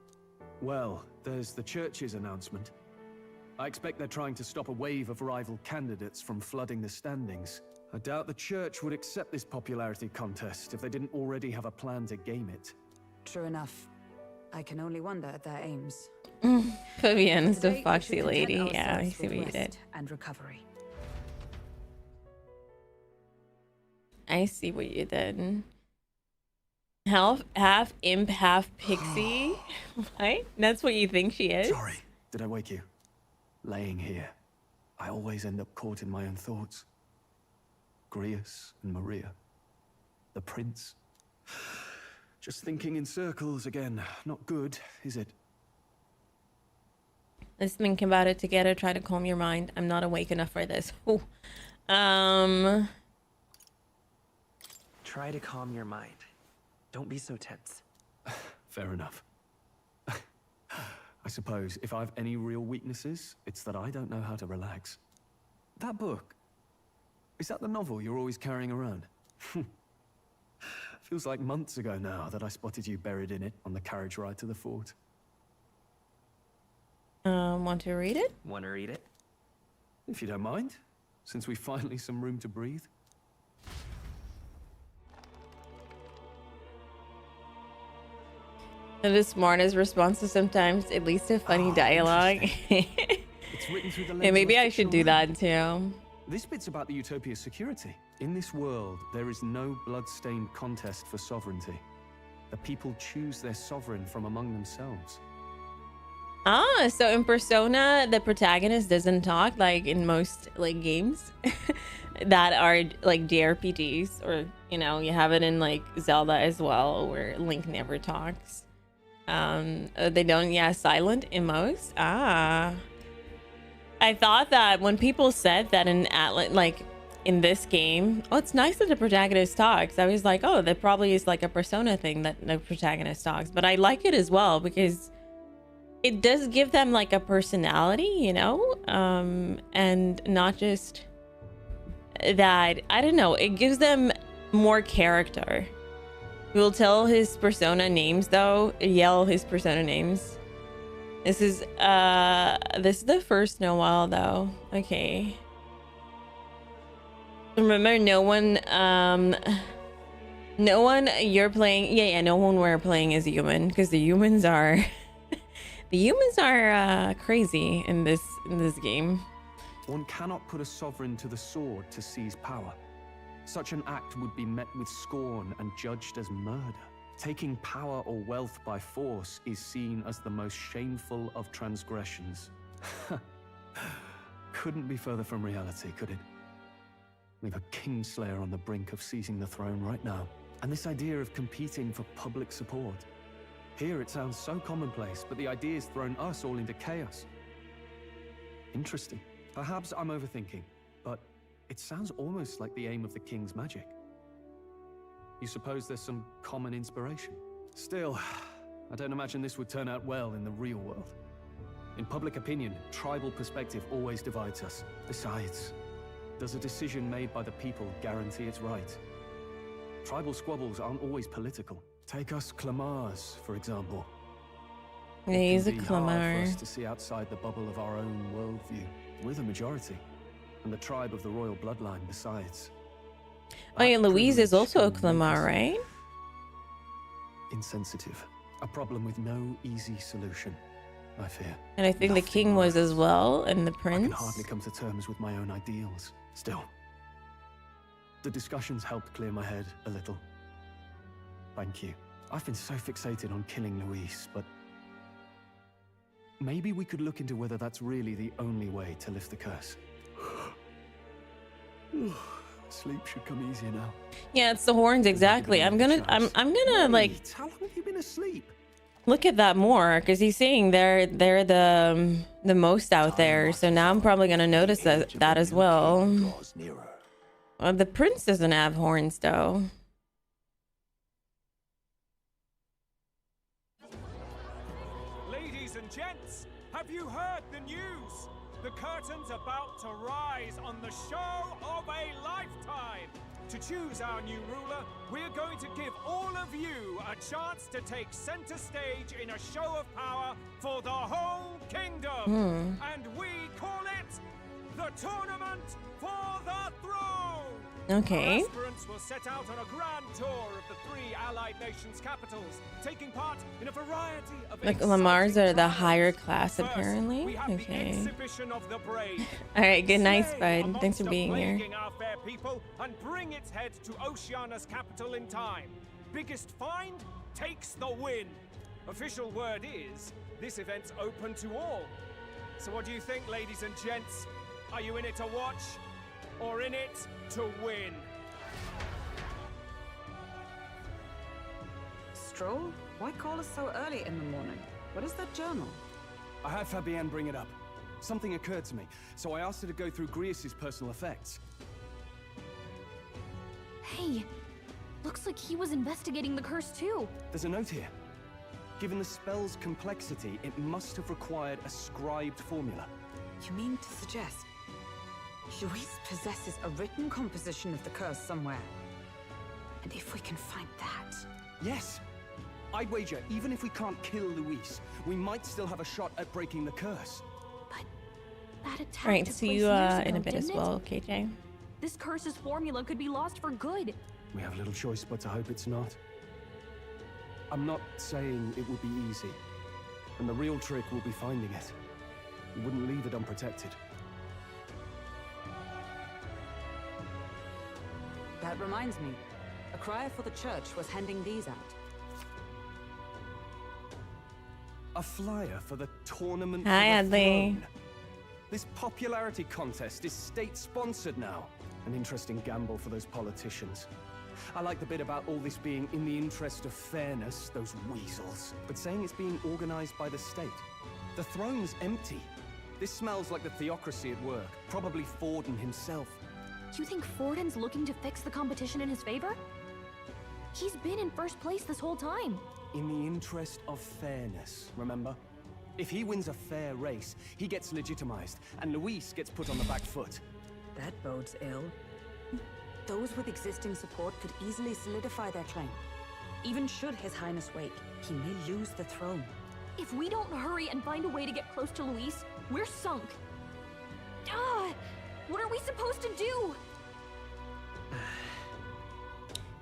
Well, there's the church's announcement. I expect they're trying to stop a wave of rival candidates from flooding the standings. I doubt the church would accept this popularity contest if they didn't already have a plan to game it.
True enough. I can only wonder at their aims.
Fabienne is the
Today, we
foxy
should
lady.
content
Yeah, I
ourselves
see what
with
you did.
rest and recovery.
I see what you did. Half imp, half pixie. Right? That's what you think she is?
Sorry, did I wake you? Laying here, I always end up caught in my own thoughts. Grius and Maria. The prince. Just thinking in circles again. Not good, is it?
Let's think about it together. Try to calm your mind. I'm not awake enough for this. Ooh.
Try to calm your mind. Don't be so tense.
Fair enough. I suppose if I have any real weaknesses, it's that I don't know how to relax. That book, is that the novel you're always carrying around? Feels like months ago now that I spotted you buried in it on the carriage ride to the fort.
Want to read it?
Want to read it?
If you don't mind, since we've finally some room to breathe.
The smartest response to sometimes at least a funny dialogue.
It's written through the lens
Yeah, maybe
of a
I should
fictional
do
man.
that too.
This bit's about the Utopia's security. In this world, there is no blood-stained contest for sovereignty. The people choose their sovereign from among themselves.
Ah, so in Persona, the protagonist doesn't talk like in most like games that are like JRPGs, or you know, you have it in like Zelda as well, where Link never talks. They don't, yeah, silent in most. Ah, I thought that when people said that in Atlas, like in this game, oh, it's nice that the protagonist talks. I was like, oh, that probably is like a Persona thing that the protagonist talks, but I like it as well because it does give them like a personality, you know, and not just that. I don't know. It gives them more character. We'll tell his persona names though. Yell his persona names. This is the first in a while though. Okay. Remember, no one you're playing. Yeah, no one we're playing is human because the humans are. The humans are crazy in this game.
One cannot put a sovereign to the sword to seize power. Such an act would be met with scorn and judged as murder. Taking power or wealth by force is seen as the most shameful of transgressions. Couldn't be further from reality, could it? We've a kingslayer on the brink of seizing the throne right now. And this idea of competing for public support. Here it sounds so commonplace, but the idea's thrown us all into chaos. Interesting. Perhaps I'm overthinking, but it sounds almost like the aim of the king's magic. You suppose there's some common inspiration? Still, I don't imagine this would turn out well in the real world. In public opinion, tribal perspective always divides us. Besides, does a decision made by the people guarantee it's right? Tribal squabbles aren't always political. Take us Clamars, for example.
Yeah, he's a
It can be hard for
Clamar.
us to see outside the bubble of our own worldview. We're the majority, and the tribe of the royal bloodline besides.
Oh yeah,
That
Louise is
privilege
also a
can make
Clamar,
us
right?
Insensitive. A problem with no easy solution, I fear.
And I think the
Nothing
king was
works.
as well, and the
I
prince.
can hardly come to terms with my own ideals. Still, The discussions helped clear my head a little. Thank you. I've been so fixated on killing Luis, but maybe we could look into whether that's really the only way to lift the curse. Sleep should come easier now.
Yeah, it's the horns, exactly. I'm gonna like
How long have you been asleep?
look at that more, because he's saying they're the most out there. So now I'm probably gonna notice that as well. The prince doesn't have horns though.
Ladies and gents, have you heard the news? The curtain's about to rise on the show of a lifetime. To choose our new ruler, we're going to give all of you a chance to take center stage in a show of power for the whole kingdom. And we call it the Tournament for the Throne.
Okay.
Our aspirants will set out on a grand tour of the 3 allied nations' capitals, taking part in a variety of
Like Lamar's are the higher class apparently. Okay. All right. Good night, Spud. Thanks for being here.
Our fair people and bring its head to Oceania's capital in time. Biggest find takes the win. Official word is this event's open to all. So what do you think, ladies and gents? Are you in it to watch or in it to win?
Stroll? Why call us so early in the morning? What is that journal?
I had Fabienne bring it up. Something occurred to me, so I asked her to go through Grius's personal effects.
Hey, looks like he was investigating the curse too.
There's a note here. Given the spell's complexity, it must have required a scribed formula.
You mean to suggest Luis possesses a written composition of the curse somewhere? And if we can find that...
Yes! I'd wager, even if we can't kill Luis, we might still have a shot at breaking the curse.
But that attack
All right.
took
See
place
you
years
in a
ago,
bit as
didn't
well,
it?
KJ.
This curse's formula could be lost for good.
We have little choice but to hope it's not. I'm not saying it will be easy. And the real trick will be finding it. We wouldn't leave it unprotected.
That reminds me. A crier for the church was handing these out.
A flyer for the Tournament
Hi,
for the
Adley.
Throne. This popularity contest is state-sponsored now. An interesting gamble for those politicians. I like the bit about all this being in the interest of fairness, those weasels. But saying it's being organized by the state. The throne's empty. This smells like the theocracy at work. Probably Forden himself.
You think Forden's looking to fix the competition in his favor? He's been in first place this whole time.
In the interest of fairness, remember? If he wins a fair race, he gets legitimized, and Luis gets put on the back foot.
That bodes ill. Those with existing support could easily solidify their claim. Even should His Highness wake, he may lose the throne.
If we don't hurry and find a way to get close to Luis, we're sunk. What are we supposed to do?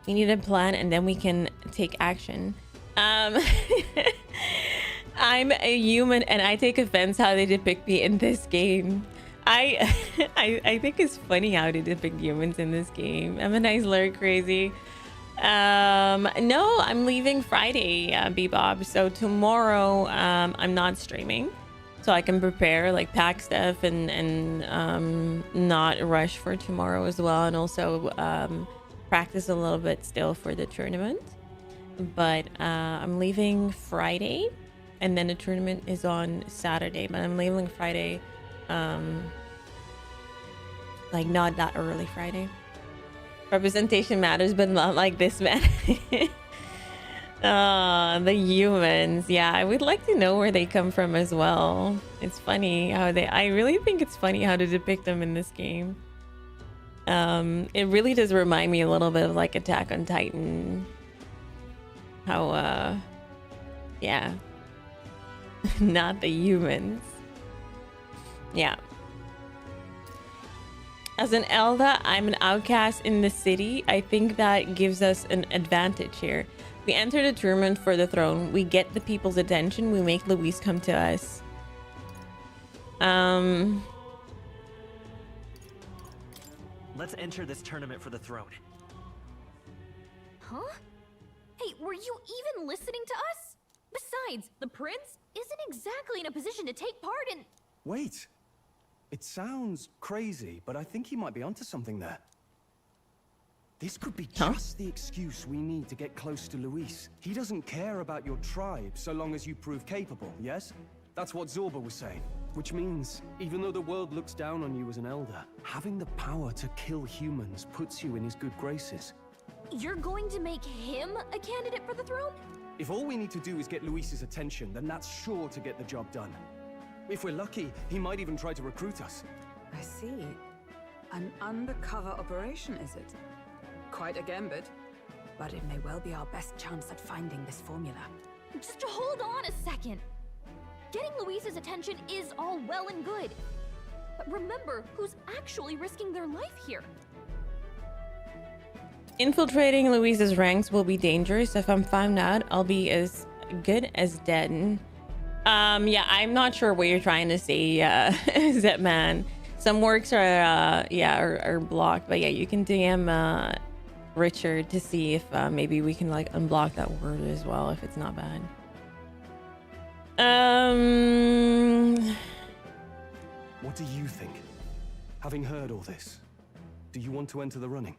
We need a plan and then we can take action. I'm a human and I take offense how they depict me in this game. I think it's funny how they depict humans in this game. I'm a nice lurk crazy. No, I'm leaving Friday, Bebop. So tomorrow, I'm not streaming. So I can prepare, like pack stuff and not rush for tomorrow as well. And also practice a little bit still for the tournament. But I'm leaving Friday. And then the tournament is on Saturday. But I'm leaving Friday, like not that early Friday. Representation matters, but not like this, man. The humans. Yeah, I would like to know where they come from as well. It's funny how I really think it's funny how to depict them in this game. It really does remind me a little bit of like Attack on Titan. How, yeah. Not the humans. Yeah. As an Elda, I'm an outcast in the city. I think that gives us an advantage here. We enter the tournament for the throne. We get the people's attention. We make Luis come to us.
Let's enter this tournament for the throne.
Huh? Hey, were you even listening to us? Besides, the prince isn't exactly in a position to take part in...
Wait. It sounds crazy, but I think he might be onto something there. This could be just the excuse we need to get close to Luis. He doesn't care about your tribe so long as you prove capable, yes? That's what Zorba was saying. Which means, even though the world looks down on you as an elder, having the power to kill humans puts you in his good graces.
You're going to make him a candidate for the throne?
If all we need to do is get Luis's attention, then that's sure to get the job done. If we're lucky, he might even try to recruit us.
I see. An undercover operation, is it? Quite a gambit. But it may well be our best chance at finding this formula.
Just hold on a second. Getting Luis's attention is all well and good. But remember who's actually risking their life here.
Infiltrating Luis's ranks will be dangerous. If I'm found out, I'll be as good as dead. Yeah, I'm not sure what you're trying to say, Zetman. Some works are, are blocked, but yeah, you can DM Richard to see if maybe we can like unblock that word as well if it's not bad.
What do you think? Having heard all this, do you want to enter the running?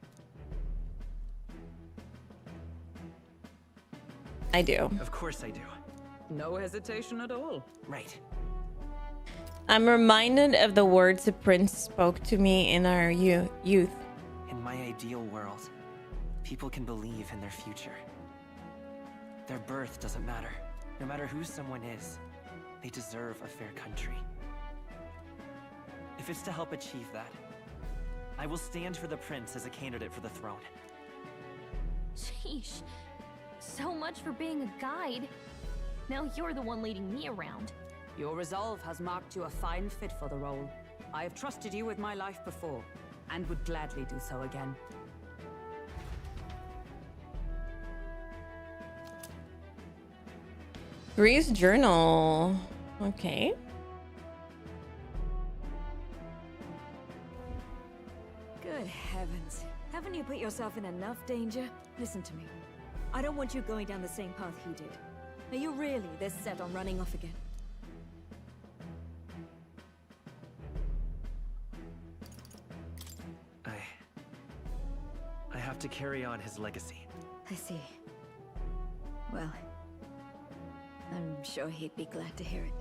I do.
Of course I do.
No hesitation at all.
Right.
I'm reminded of the words the prince spoke to me in our youth.
In my ideal world, people can believe in their future. Their birth doesn't matter. No matter who someone is, they deserve a fair country. If it's to help achieve that, I will stand for the prince as a candidate for the throne.
Sheesh. So much for being a guide. Now you're the one leading me around.
Your resolve has marked you a fine fit for the role. I have trusted you with my life before, and would gladly do so again.
Bree's journal. Okay.
Good heavens. Haven't you put yourself in enough danger? Listen to me. I don't want you going down the same path he did. Are you really this set on running off again?
I have to carry on his legacy.
I see. Well, I'm sure he'd be glad to hear it.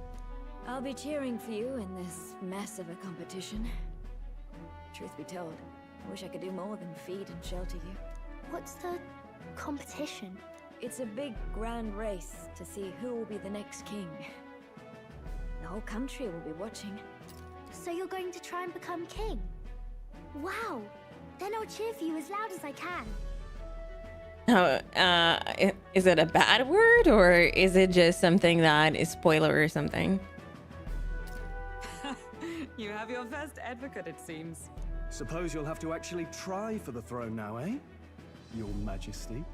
I'll be cheering for you in this mess of a competition. Truth be told, I wish I could do more than feed and shelter you.
What's the competition?
It's a big, grand race to see who will be the next king. The whole country will be watching.
So you're going to try and become king? Wow! Then I'll cheer for you as loud as I can.
Oh, is it a bad word or is it just something that is spoiler or something?
You have your first advocate, it seems.
Suppose you'll have to actually try for the throne now, eh? Your Majesty.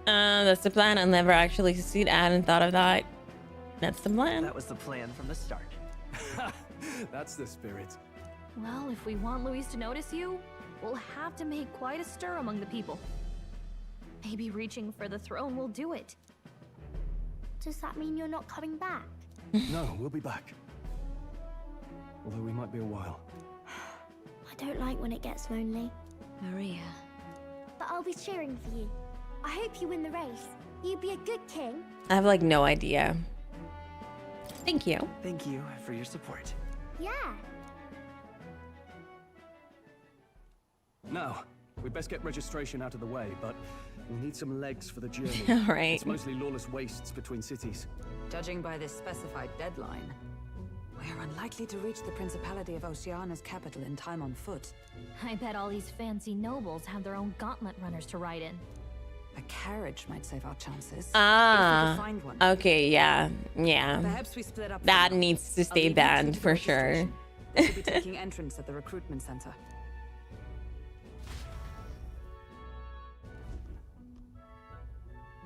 That's the plan. I'll never actually succeed. I hadn't thought of that. That's the plan.
That was the plan from the start.
That's the spirit.
Well, if we want Luis to notice you, we'll have to make quite a stir among the people. Maybe reaching for the throne will do it.
Does that mean you're not coming back?
No, we'll be back. Although we might be a while.
I don't like when it gets lonely.
Maria.
But I'll be cheering for you. I hope you win the race. You'd be a good king.
I have like no idea. Thank you.
Thank you for your support.
Yeah.
Now, we'd best get registration out of the way, but we'll need some legs for the journey.
All right.
It's mostly lawless wastes between cities.
Judging by this specified deadline, we are unlikely to reach the Principality of Oceana's capital in time on foot.
I bet all these fancy nobles have their own gauntlet runners to ride in.
A carriage might save our chances.
Ah.
If we could find one.
Okay, yeah. Yeah.
Perhaps we split up.
That needs to stay banned for sure.
We'll be taking entrance at the recruitment center.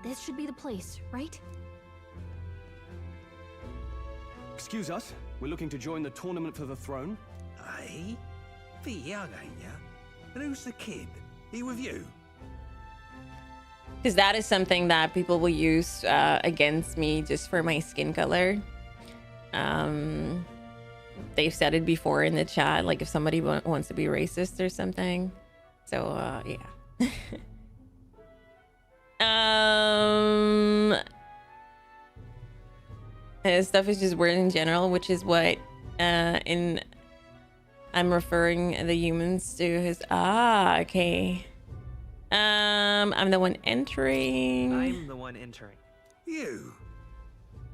This should be the place, right?
Excuse us, we're looking to join the tournament for the throne.
Aye?
Bit young, ain't ya? And who's the kid? He with you?
Because that is something that people will use against me just for my skin color. They've said it before in the chat, like if somebody wants to be racist or something. So yeah. Stuff is just weird in general, which is what I'm referring the humans to as okay. I'm the one entering.
I'm the one entering.
You?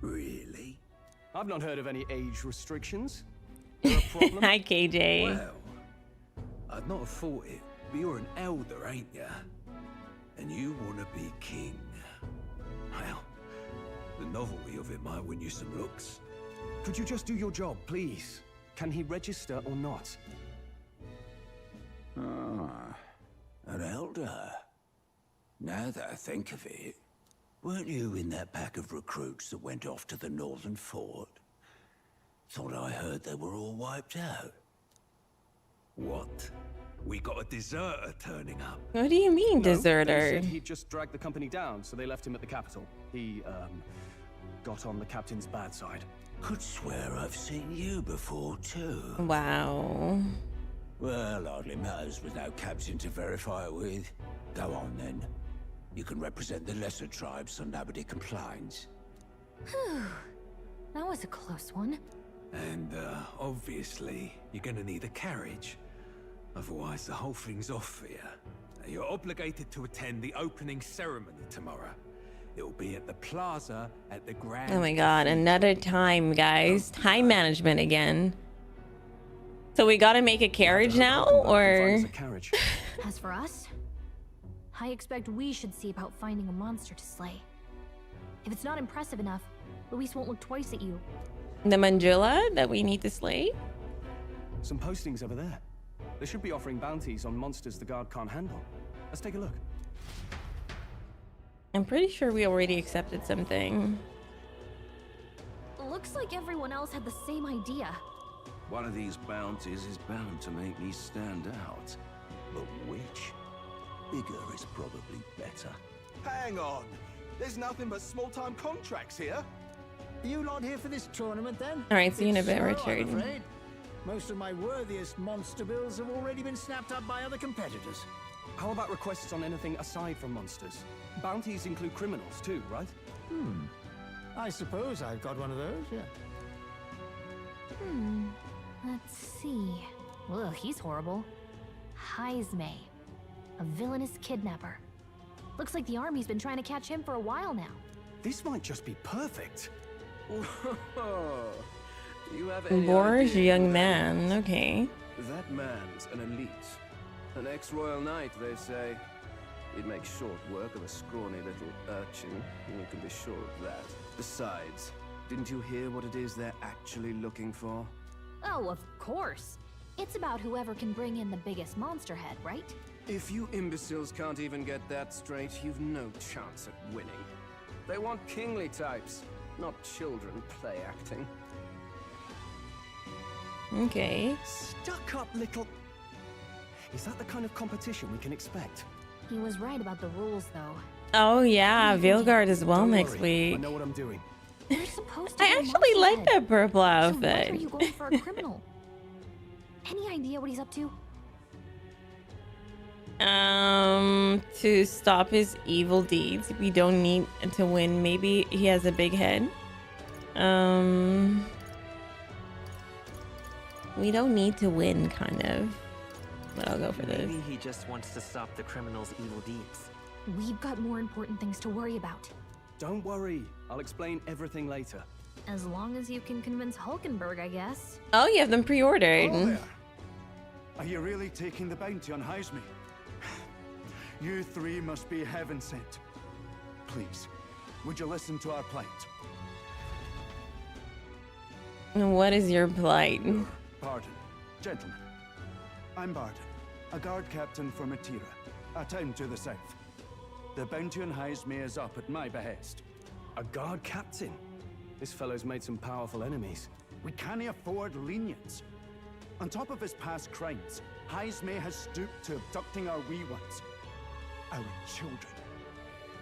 Really?
I've not heard of any age restrictions. There a problem?
Hi, KJ.
Well, I'd not have thought it, but you're an elder, ain't ya? And you want to be king. Well, the novelty of it might win you some looks.
Could you just do your job, please? Can he register or not?
Ah, an elder. Now that I think of it, weren't you in that pack of recruits that went off to the northern fort? Thought I heard they were all wiped out. What? We got a deserter turning up.
What do you mean,
No,
deserter?
They said he'd just dragged the company down, so they left him at the capital. He, got on the captain's bad side.
Could swear I've seen you before, too.
Wow.
Well, hardly matters with no captain to verify it with. Go on, then. You can represent the lesser tribes so nobody complains.
Whew. That was a close one.
And, obviously, you're gonna need a carriage. Otherwise, the whole thing's off for you. You're obligated to attend the opening ceremony tomorrow. It'll be at the plaza at the Grand...
Oh my god, another time, guys. Time management again. So we gotta make a carriage now, or...
As for us, I expect we should see about finding a monster to slay. If it's not impressive enough, Luis won't look twice at you.
The Mandula that we need to slay?
Some postings over there. They should be offering bounties on monsters the guard can't handle. Let's take a look.
I'm pretty sure we already accepted something.
Looks like everyone else had the same idea.
One of these bounties is bound to make me stand out. But which? Bigger is probably better.
Hang on. There's nothing but small-time contracts here.
Are you lot here for this tournament, then?
All right, see you in a bit,
So,
Richard.
I'm afraid. Most of my worthiest monster bills have already been snapped up by other competitors.
How about requests on anything aside from monsters? Bounties include criminals too, right?
I suppose I've got one of those, yeah.
Let's see. Ugh, he's horrible. Heisme, a villainous kidnapper. Looks like the army's been trying to catch him for a while now.
This might just be perfect.
You have any
Boorish
idea
young
who that
man,
is?
okay.
That man's an elite. An ex-royal knight, they say. He'd make short work of a scrawny little urchin, you can be sure of that. Besides, didn't you hear what it is they're actually looking for?
Oh, of course. It's about whoever can bring in the biggest monster head, right?
If you imbeciles can't even get that straight, you've no chance at winning. They want kingly types, not children play acting.
Okay.
Stuck up little... Is that the kind of competition we can expect?
He was right about the rules, though.
Oh yeah, Veilguard as well
Don't
next
worry, I
week.
know what I'm doing.
You're supposed to
I
be a
actually
monster
like
head.
that purple
So why
outfit.
are you going for a criminal? Any idea what he's up to?
To stop his evil deeds. We don't need to win. Maybe he has a big head. We don't need to win, kind of. But I'll go for this.
Maybe he just wants to stop the criminal's evil deeds.
We've got more important things to worry about.
Don't worry, I'll explain everything later.
As long as you can convince Hulkenberg, I guess.
Oh, you have them pre-ordered.
Hello there. Are you really taking the bounty on Heisme? You three must be heaven sent. Please, would you listen to our plight?
What is your plight?
Pardon, gentlemen. I'm Barton, a guard captain for Matira, a town to the south. The bounty on Heisme is up at my behest.
A guard captain? This fellow's made some powerful enemies.
We can't afford lenience. On top of his past crimes, Heismay has stooped to abducting our wee ones. Our children.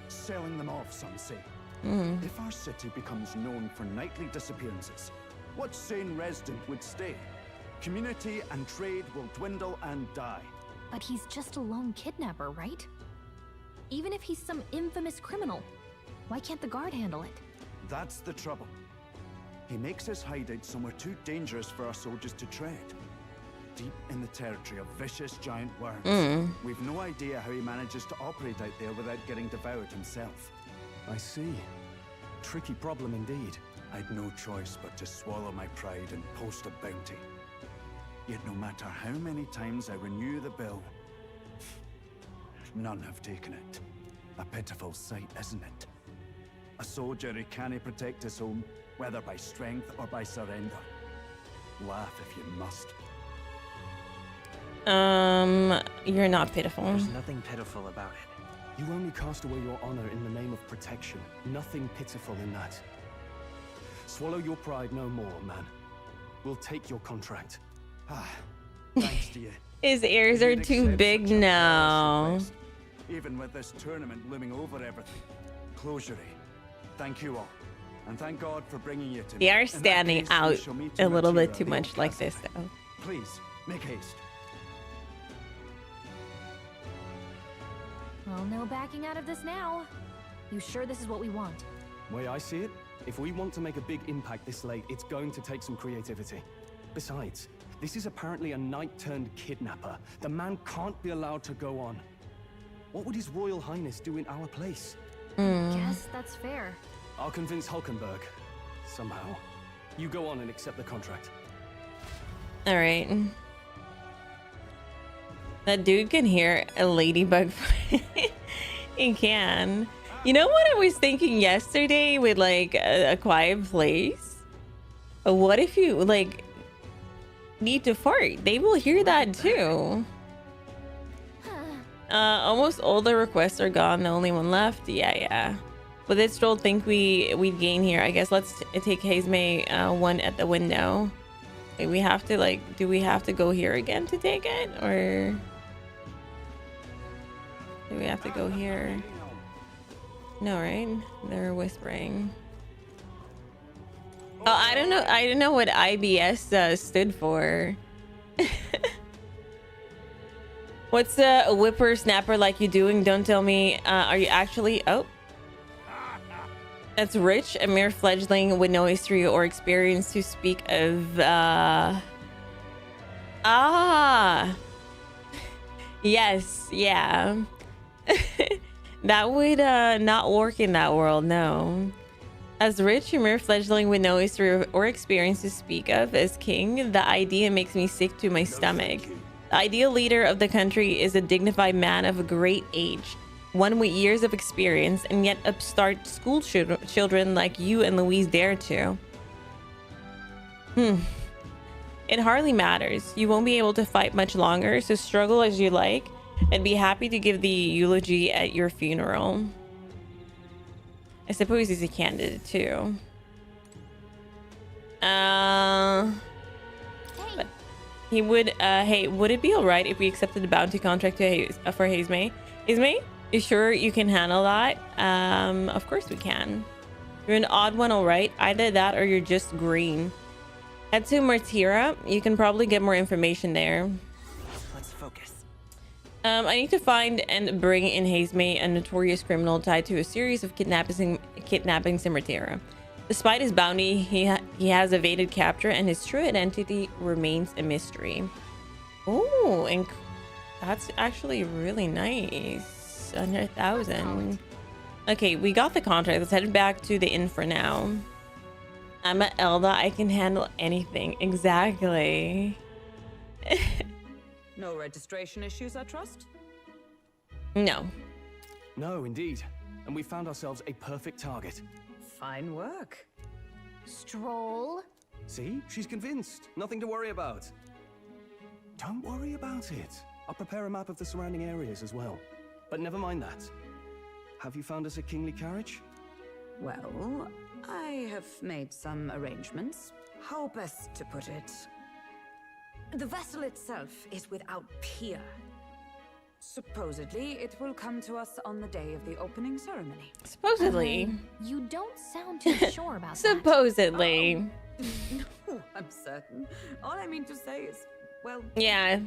Selling them off, some say. If our city becomes known for nightly disappearances, what sane resident would stay? Community and trade will dwindle and die.
But he's just a lone kidnapper, right? Even if he's some infamous criminal, why can't the guard handle it?
That's the trouble. He makes his hideout somewhere too dangerous for our soldiers to tread. Deep in the territory of vicious giant worms. We've no idea how he manages to operate out there without getting devoured himself.
I see. Tricky problem indeed.
I'd no choice but to swallow my pride and post a bounty. Yet no matter how many times I renew the bill, none have taken it. A pitiful sight, isn't it? A soldier who can't protect his home, whether by strength or by surrender. Laugh if you must.
You're not pitiful.
There's nothing pitiful about it.
You only cast away your honor in the name of protection. Nothing pitiful in that. Swallow your pride no more, man. We'll take your contract.
Thanks to you.
His ears are too big now.
Even with this tournament looming over everything. Closure. Thank you all. And thank God for bringing you to me.
They are standing out a little bit too much like this, though.
Please, make haste.
Well, no backing out of this now. You sure this is what we want?
Way I see it, if we want to make a big impact this late, it's going to take some creativity. Besides, this is apparently a knight-turned-kidnapper. The man can't be allowed to go on. What would His Royal Highness do in our place?
Guess that's fair.
I'll convince Hulkenberg. Somehow. You go on and accept the contract.
All right. That dude can hear a ladybug. He can. You know what I was thinking yesterday with like a quiet place? What if you like need to fart? They will hear that too. Almost all the requests are gone. The only one left. Yeah. With this stroll, think we'd gain here. I guess let's take Heismay one at the window. Wait, we have to like, do we have to go here again to take it, or do we have to go here? No, right? They're whispering. Oh, I don't know. I don't know what IBS stood for. What's a whippersnapper like you doing? Don't tell me. Are you actually? Oh, that's rich. A mere fledgling with no history or experience to speak of. Yes, yeah. That would not work in that world, no. As rich, a mere fledgling with no history or experience to speak of as king, the idea makes me sick to my stomach. The ideal leader of the country is a dignified man of a great age, one with years of experience, and yet upstart school children like you and Louise dare to. It hardly matters. You won't be able to fight much longer, so struggle as you like. I'd be happy to give the eulogy at your funeral. I suppose he's a candidate too. But he would. Hey, would it be all right if we accepted the bounty contract to for Heismay? Heismay, you sure you can handle that? Of course we can. You're an odd one, all right. Either that or you're just green. Head to Martira. You can probably get more information there.
Let's focus.
I need to find and bring in Heismay, a notorious criminal tied to a series of kidnappings in Martira. Despite his bounty, he has evaded capture, and his true identity remains a mystery. Oh, and that's actually really nice. 100,000. Okay, we got the contract. Let's head back to the inn for now. I'm at Elda. I can handle anything. Exactly.
No registration issues, I trust?
No.
No, indeed. And we found ourselves a perfect target.
Fine work.
Stroll.
See? She's convinced. Nothing to worry about. Don't worry about it. I'll prepare a map of the surrounding areas as well. But never mind that. Have you found us a kingly carriage?
Well, I have made some arrangements. How best to put it? The vessel itself is without peer. Supposedly, it will come to us on the day of the opening ceremony.
Supposedly.
You don't sound too sure about that.
Supposedly.
No, I'm certain. All I mean to say is, well...
Yeah.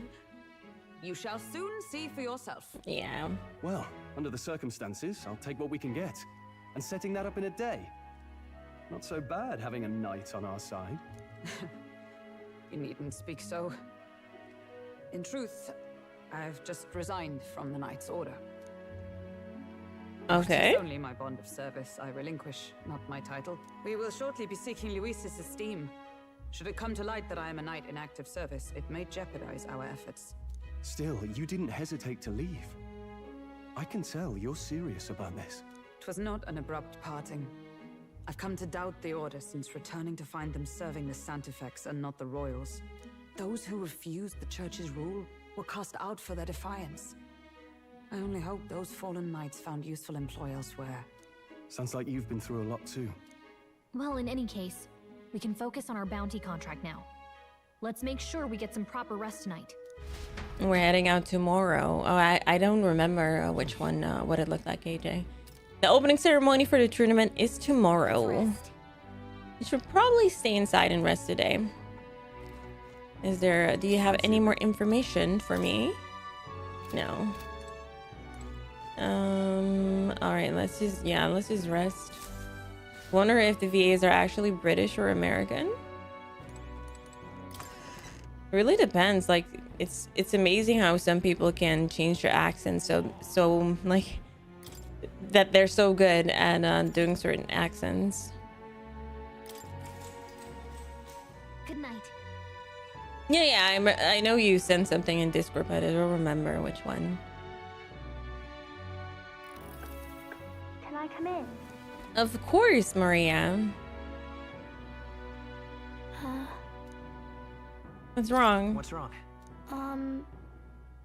You shall soon see for yourself.
Yeah.
Well, under the circumstances, I'll take what we can get. And setting that up in a day. Not so bad having a knight on our side.
You needn't speak so. In truth, I've just resigned from the Knight's Order.
Okay.
It's only my bond of service I relinquish, not my title. We will shortly be seeking Luis's esteem. Should it come to light that I am a knight in active service, it may jeopardize our efforts.
Still, you didn't hesitate to leave. I can tell you're serious about this.
It was not an abrupt parting. I've come to doubt the Order since returning to find them serving the Santifex and not the Royals. Those who refused the Church's rule were cast out for their defiance. I only hope those fallen knights found useful employ elsewhere.
Sounds like you've been through a lot too.
Well, in any case, we can focus on our bounty contract now. Let's make sure we get some proper rest tonight.
We're heading out tomorrow. Oh, I don't remember which one, what it looked like, AJ. The opening ceremony for the tournament is tomorrow. You should probably stay inside and rest today. Do you have any more information for me? No. All right, let's just rest. Wonder if the VAs are actually British or American. It really depends. Like, it's amazing how some people can change their accents so like that they're so good at doing certain accents.
Good night.
Yeah, I know you sent something in Discord, but I don't remember which one.
Can I come in?
Of course, Maria. What's wrong?
What's wrong?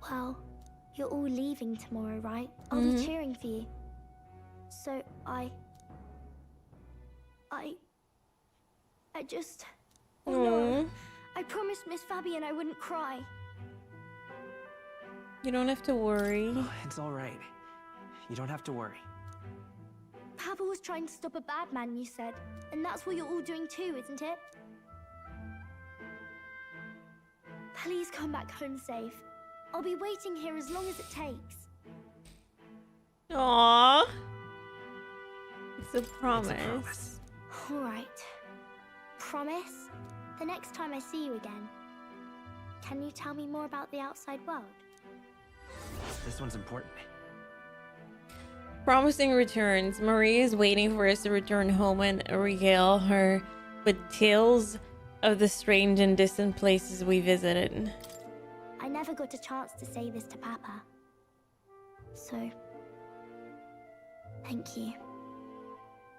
Well, you're all leaving tomorrow, right? I'll be cheering for you. So I just... Oh no. I promised Miss Fabian I wouldn't cry.
You don't have to worry.
Oh, it's all right. You don't have to worry.
Papa was trying to stop a bad man, you said. And that's what you're all doing too, isn't it? Please come back home safe. I'll be waiting here as long as it takes.
Aww. It's a promise.
All right. Promise? The next time I see you again, can you tell me more about the outside world?
This one's important.
Promising returns. Marie is waiting for us to return home and regale her with tales of the strange and distant places we visited.
I never got a chance to say this to Papa. So, thank you.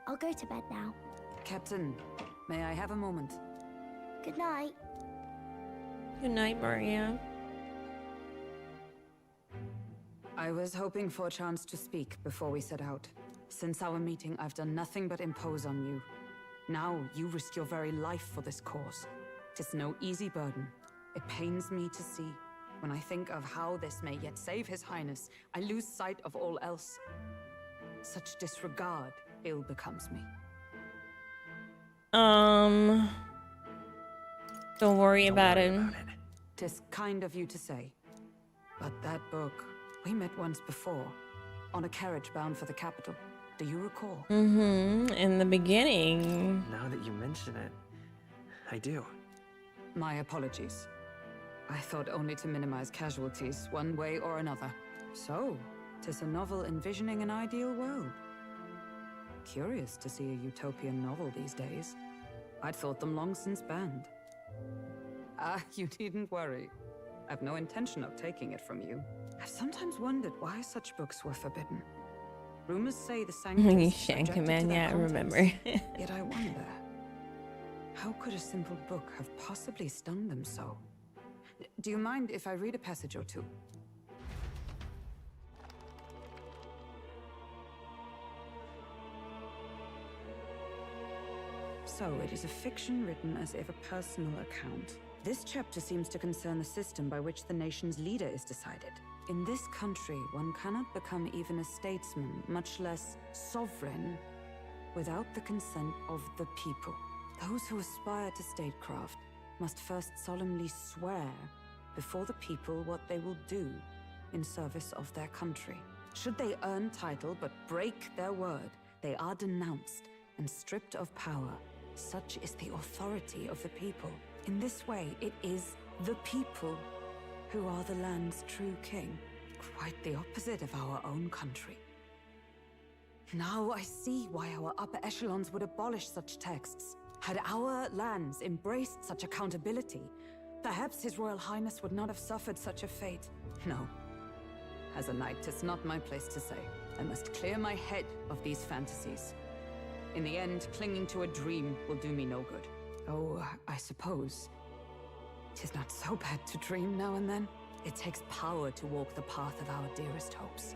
I'll go to bed now.
Captain, may I have a moment?
Good night.
Good night, Maria.
I was hoping for a chance to speak before we set out. Since our meeting, I've done nothing but impose on you. Now you risk your very life for this cause. 'Tis no easy burden. It pains me to see. When I think of how this may yet save His Highness, I lose sight of all else. Such disregard ill becomes me.
Don't worry about it.
'Tis kind of you to say. But that book, we met once before, on a carriage bound for the capital. Do you recall?
In the beginning.
Now that you mention it, I do.
My apologies. I thought only to minimize casualties, one way or another. So, 'tis a novel envisioning an ideal world. Curious to see a utopian novel these days. I'd thought them long since banned. Ah, you needn't worry. I've no intention of taking it from you. I've sometimes wondered why such books were forbidden. Rumors say the
You
sanctity
shank him, man. Yeah, I remember.
Yet I wonder, how could a simple book have possibly stung them so? Do you mind if I read a passage or two? So it is a fiction written as if a personal account. This chapter seems to concern the system by which the nation's leader is decided. In this country, one cannot become even a statesman, much less sovereign, without the consent of the people. Those who aspire to statecraft must first solemnly swear before the people what they will do in service of their country. Should they earn title but break their word, they are denounced and stripped of power. Such is the authority of the people. In this way, it is the people who are the land's true king. Quite the opposite of our own country. Now I see why our upper echelons would abolish such texts. Had our lands embraced such accountability, perhaps His Royal Highness would not have suffered such a fate. No. As a knight, 'tis not my place to say. I must clear my head of these fantasies. In the end, clinging to a dream will do me no good. Oh, I suppose 'tis not so bad to dream now and then. It takes power to walk the path of our dearest hopes.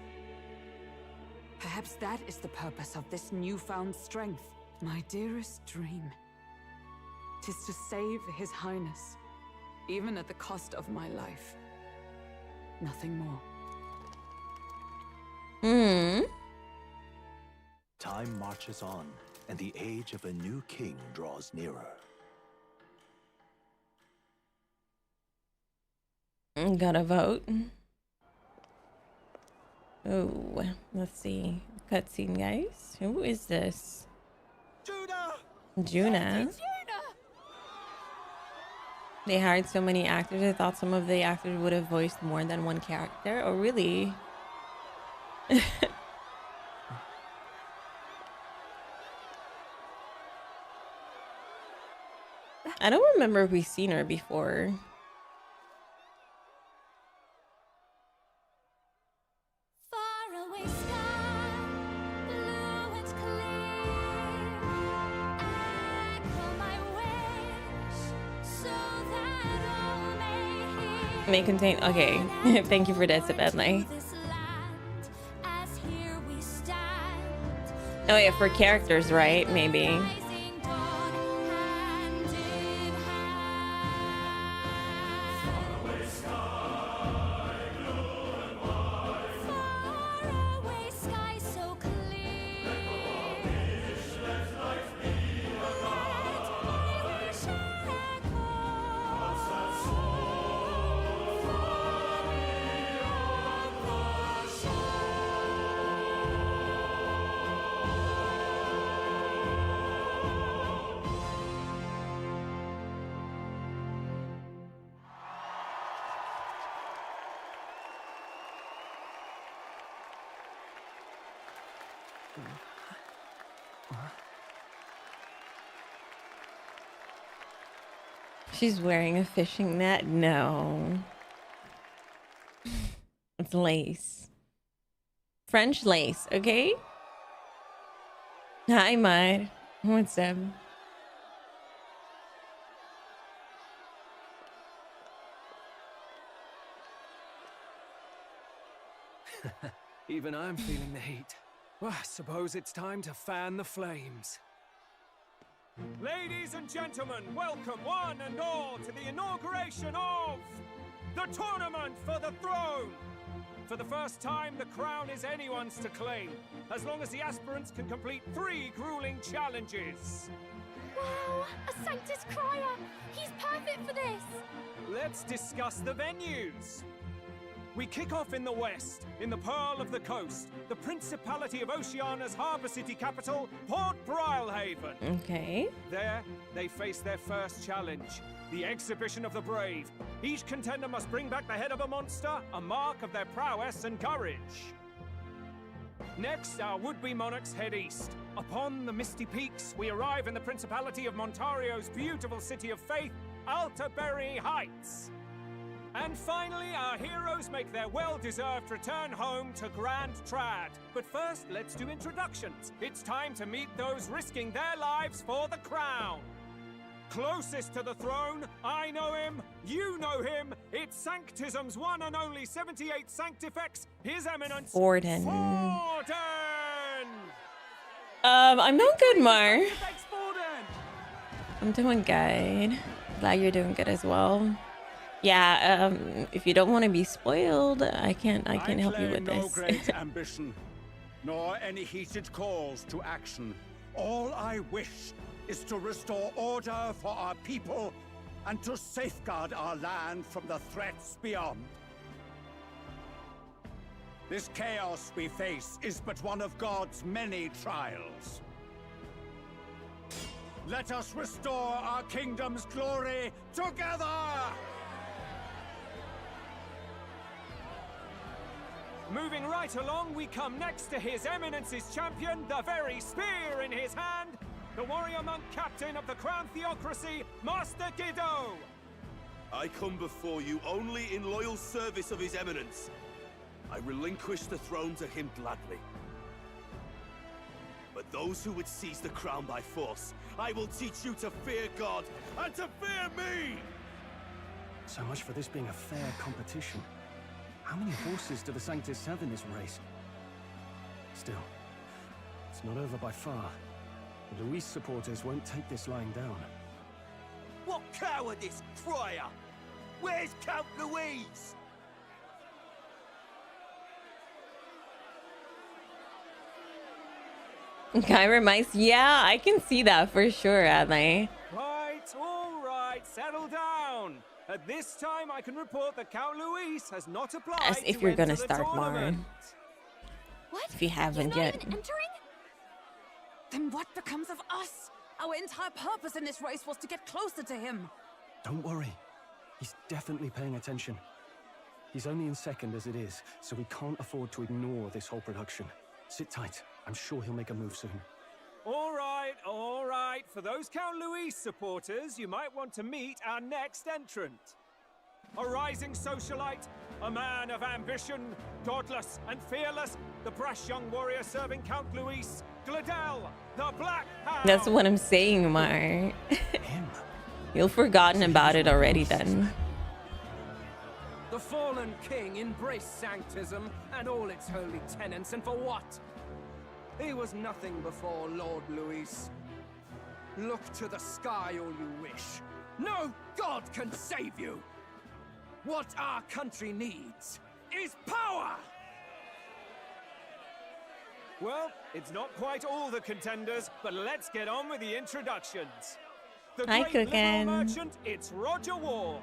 Perhaps that is the purpose of this newfound strength. My dearest dream 'tis to save His Highness, even at the cost of my life. Nothing more.
Time marches on, and the age of a new king draws nearer.
Gotta vote. Oh, let's see. Cutscene, guys. Who is this? Juna. They hired so many actors. I thought some of the actors would have voiced more than one character. Oh, really? I don't remember if we've seen her before. May contain. Okay. Thank you for that, Sabedley. Oh yeah, for characters, right? Maybe. She's wearing a fishing net? No. It's lace. French lace, okay? Hi, Mud. What's up?
Even I'm feeling the heat. Well, I suppose it's time to fan the flames. Ladies and gentlemen, welcome one and all to the inauguration of the Tournament for the Throne! For the first time, the crown is anyone's to claim, as long as the aspirants can complete 3 grueling challenges.
Wow, a Sanctus Crier! He's perfect for this!
Let's discuss the venues. We kick off in the west, in the Pearl of the Coast, the Principality of Oceania's harbour city capital, Port Brilehaven.
Okay.
There, they face their first challenge, the Exhibition of the Brave. Each contender must bring back the head of a monster, a mark of their prowess and courage. Next, our would-be monarchs head east. Upon the misty peaks, we arrive in the Principality of Montario's beautiful city of faith, Altaberry Heights. And finally, our heroes make their well-deserved return home to Grand Trad. But first, let's do introductions. It's time to meet those risking their lives for the crown. Closest to the throne, I know him, you know him. It's Sanctism's one and only 78 Sanctifex, His Eminence
Forden.
Forden!
I'm doing good, Mar. I'm doing good. Glad you're doing good as well. Yeah, if you don't want to be spoiled, I can't help you with
no
this.
great ambition, nor any heated calls to action. All I wish is to restore order for our people and to safeguard our land from the threats beyond. This chaos we face is but one of God's many trials. Let us restore our kingdom's glory together!
Moving right along, we come next to His Eminence's champion, the very spear in his hand, the warrior monk captain of the Crown Theocracy, Master Guido!
I come before you only in loyal service of His Eminence. I relinquish the throne to him gladly. But those who would seize the crown by force, I will teach you to fear God and to fear me!
So much for this being a fair competition. How many horses do the Sanctus have in this race? Still, it's not over by far. The Luis supporters won't take this lying down.
What cowardice, crier! Where's Count Louise?
Kyra Mice, yeah, I can see that for sure, Adley.
Right, all right, settle down. At this time, I can report that Count Luis has not applied
As if
to
you're
enter
gonna
the
start
tournament.
more.
What?
If you haven't yet.
Then what becomes of us? Our entire purpose in this race was to get closer to him.
Don't worry. He's definitely paying attention. He's only in second as it is, so we can't afford to ignore this whole production. Sit tight. I'm sure he'll make a move soon.
All right, all right. For those Count Luis supporters, you might want to meet our next entrant. A rising socialite, a man of ambition, godless and fearless, the brash young warrior serving Count Luis, Gladel, the Black Hound.
That's what I'm saying, Mar. You've forgotten about it already then.
The fallen king embraced sanctism and all its holy tenets, and for what? He was nothing before Lord Luis. Look to the sky all you wish. No god can save you! What our country needs is power!
Well, it's not quite all the contenders, but let's get on with the introductions. The
Hi,
great
Cookin'.
liberal merchant, it's Roger Ward.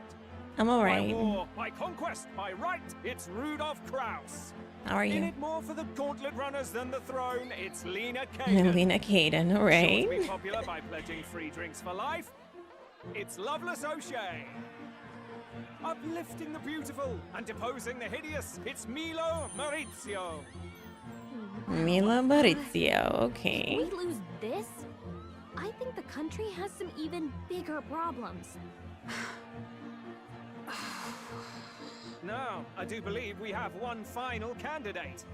I'm
By
alright.
war, by conquest, by right, it's Rudolph Krauss.
How are
In
you?
it more for the gauntlet runners than the throne, it's Lena Kagan.
Lena Kaden,
Sure to
alright.
be popular by pledging free drinks for life. It's Loveless O'Shea. Uplifting the beautiful and deposing the hideous, it's Milo Maurizio.
Mila Maurizio,
If
okay.
we lose this, I think the country has some even bigger problems.
Now, I do believe we have one final candidate.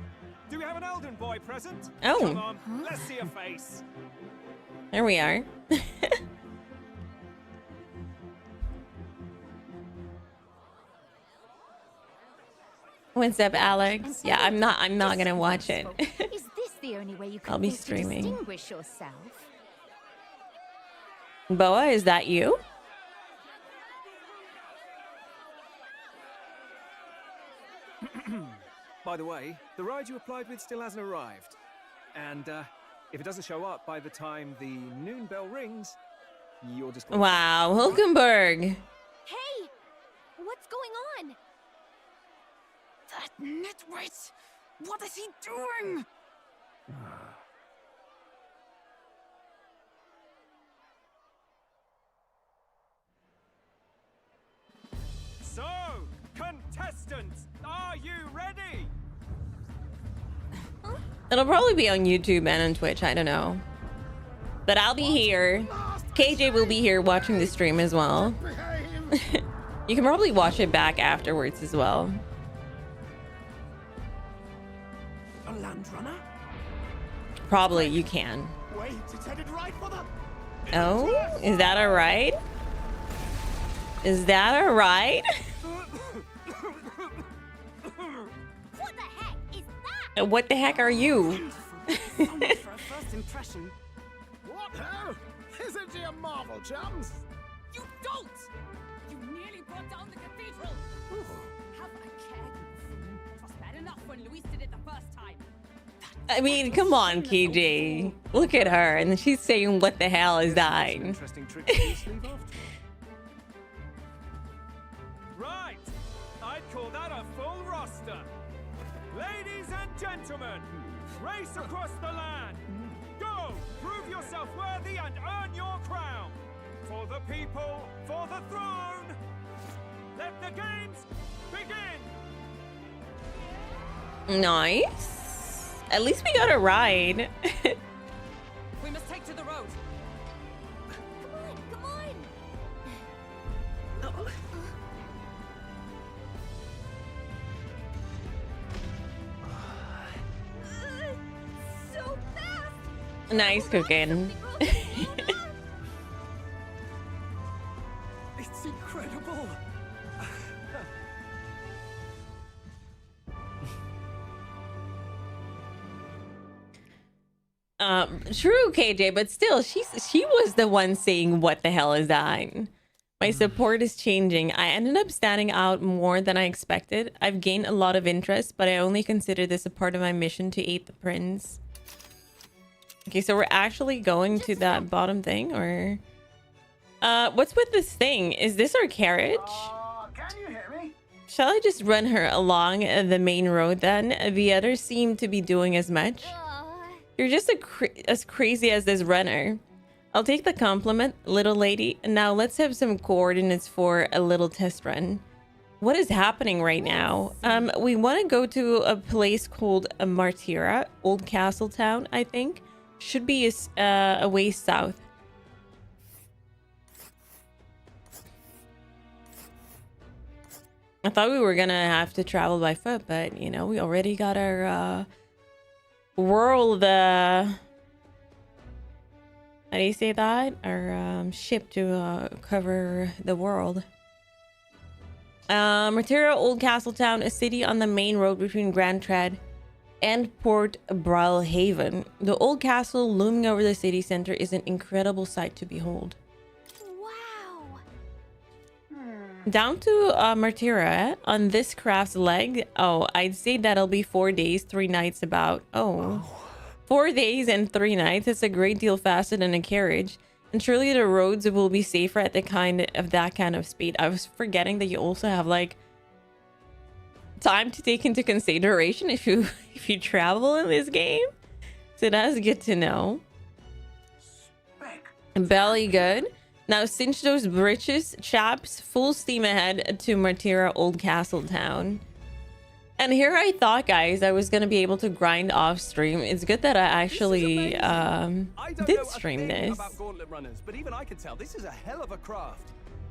Do we have an Elden boy present?
Oh.
Come on, let's see a face.
There we are. What's up, Alex? Yeah, I'm not gonna watch it.
Is this the only way you can
I'll be
think to
streaming.
distinguish yourself?
Boa, is that you?
By the way, the ride you applied with still hasn't arrived. And if it doesn't show up by the time the noon bell rings, you're just gonna...
Wow, Hulkenberg.
Hey! What's going on?
That nitwit! What is he doing?
So, contestants, are you ready?
It'll probably be on YouTube and on Twitch, I don't know. But I'll be here. KJ will be here watching the stream as well. You can probably watch it back afterwards as well.
A land runner?
Probably you can.
Wait, it's headed right for the...
Oh, is that a ride? Is that a ride?
What the heck is that?
What the heck are you?
So much for a first impression.
What ho? Isn't he a marvel, chums?
You don't! You nearly brought down the cathedral! Have I cared? It was bad enough when Luis did it the first time.
I mean, come on, KJ. Look at her, and then she's saying, "What the hell is that?"
Interesting trick to your sleeve after. Right, I'd call that a full roster. Ladies and gentlemen, race across the land. Go, prove yourself worthy and earn your crown. For the people, for the throne. Let the games begin.
Nice. At least we got a ride.
We must take to the road.
Come on! So fast!
Nice cooking.
It's incredible.
True, KJ, but still, she was the one saying, "What the hell is that?" My support is changing. I ended up standing out more than I expected. I've gained a lot of interest, but I only consider this a part of my mission to aid the prince. Okay, so we're actually going to that bottom thing, or what's with this thing? Is this our carriage?
Can you hear me?
Shall I just run her along the main road then? The others seem to be doing as much. You're just as crazy as this runner. I'll take the compliment, little lady. Now let's have some coordinates for a little test run. What is happening right now? We want to go to a place called Martira, Old Castle Town, I think. Should be a way south. I thought we were gonna have to travel by foot, but you know, we already got our world how do you say that? Our ship to cover the world. Martira, Old Castle Town, a city on the main road between Grand Tread and Port Brawlhaven. The old castle looming over the city center is an incredible sight to behold.
Wow!
Down to Martira on this craft's leg. Oh, I'd say that'll be 4 days, 3 nights about. Oh. 4 days and 3 nights. It's a great deal faster than a carriage. And surely the roads will be safer at that kind of speed. I was forgetting that you also have like time to take into consideration if you travel in this game. So that's good to know. Belly good. Now cinch those britches, chaps. Full steam ahead to Martira, Old Castle Town. And here I thought, guys, I was gonna be able to grind off stream. It's good that I actually did stream this.
About gauntlet runners, but even I can tell this is a hell of a craft.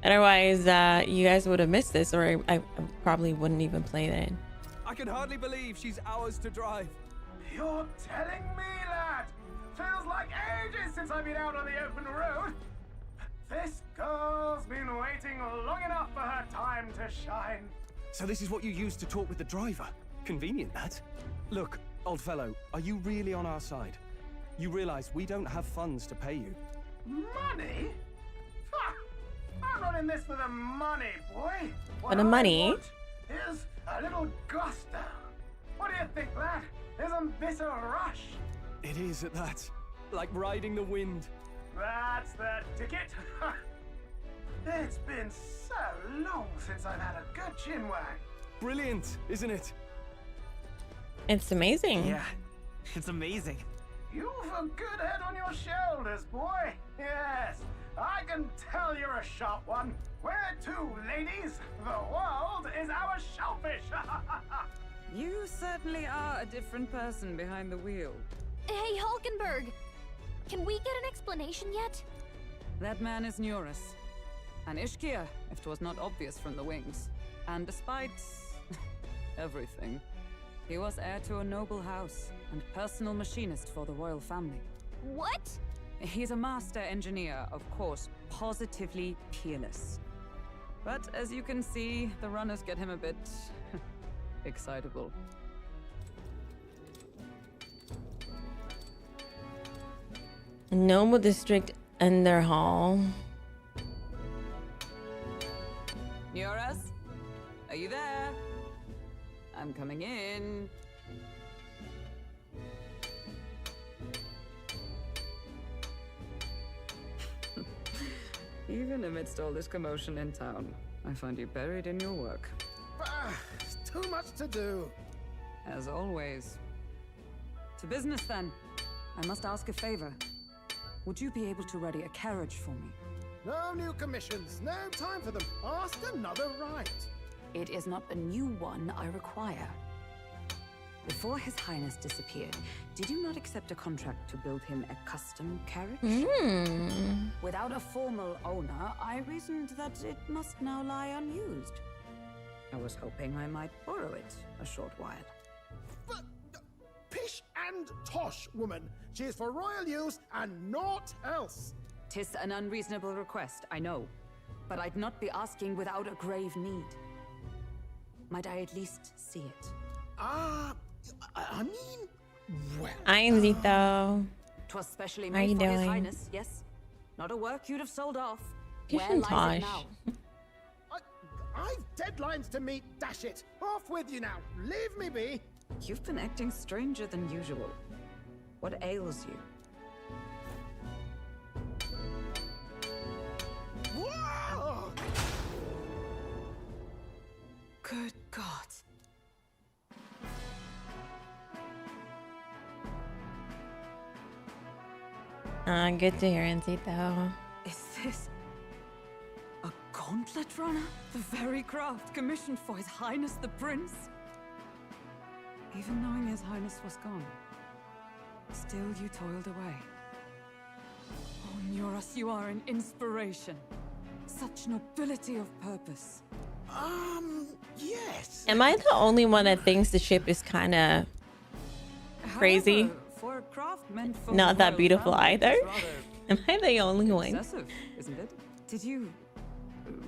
Otherwise, you guys would have missed this, or I probably wouldn't even play it.
I can hardly believe she's ours to drive.
You're telling me, lad? Feels like ages since I've been out on the open road. This girl's been waiting long enough for her time to shine.
So this is what you used to talk with the driver?
Convenient, that.
Look, old fellow, are you really on our side? You realize we don't have funds to pay you.
Money? Ha! I'm not in this for the money, boy.
For the money?
Is a little gusto. What do you think, lad? Isn't this a rush?
It is at that.
Like riding the wind.
That's the ticket. It's been so long since I've had a good chinwag.
Brilliant, isn't it?
It's amazing.
Yeah, it's amazing.
You've a good head on your shoulders, boy. Yes, I can tell you're a sharp one. Where to, ladies? The world is our shellfish.
You certainly are a different person behind the wheel.
Hey, Hulkenberg! Can we get an explanation yet?
That man is Neurus. An Ishkia, if 'twas not obvious from the wings. And despite everything, he was heir to a noble house and personal machinist for the royal family.
What?
He's a master engineer, of course, positively peerless. But as you can see, the runners get him a bit excitable.
Noble District Underhall.
Are you there? I'm coming in. Even amidst all this commotion in town, I find you buried in your work.
Too much to do.
As always. To business, then. I must ask a favor. Would you be able to ready a carriage for me?
No new commissions, no time for them. Ask another right.
It is not a new one I require. Before His Highness disappeared, did you not accept a contract to build him a custom carriage? Without a formal owner, I reasoned that it must now lie unused. I was hoping I might borrow it a short while.
But, pish and tosh, woman. She is for royal use and naught else.
'Tis an unreasonable request, I know. But I'd not be asking without a grave need. Might I at least see it?
I mean, well...
I'm Zito.
'Twas specially
How you
made for His
doing?
Highness, yes? Not a work you'd have sold off.
Pish
Where
and
lies it
tosh.
now?
I've deadlines to meet, dash it. Off with you now. Leave me be.
You've been acting stranger than usual. What ails you?
Whoa!
Good God.
Good to hear, Zito.
Is this a gauntlet runner? The very craft commissioned for His Highness the Prince? Even knowing His Highness was gone, still you toiled away. Oh, Nuras, you are an inspiration. Such nobility of purpose.
Yes.
Am I the only one that thinks the ship is kind of crazy?
However, for a craft meant for
Not that
royal
beautiful
family,
either?
it's rather
Am I the only one?
excessive, isn't it? Did you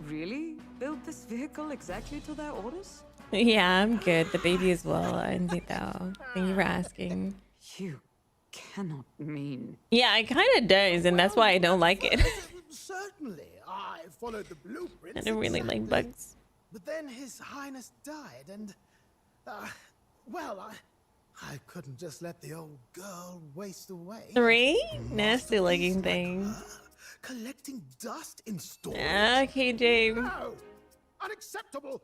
really build this vehicle exactly to their orders?
Yeah, I'm good. The baby as well, Zito. Thank you for asking.
You cannot mean.
Yeah, it kind of does, and that's why I don't like it.
Certainly, I followed the blueprint.
I don't really like bugs.
But then His Highness died, and well, I couldn't just let the old girl waste away.
3 nasty looking things.
Collecting dust in storage.
Okay, James.
No, unacceptable,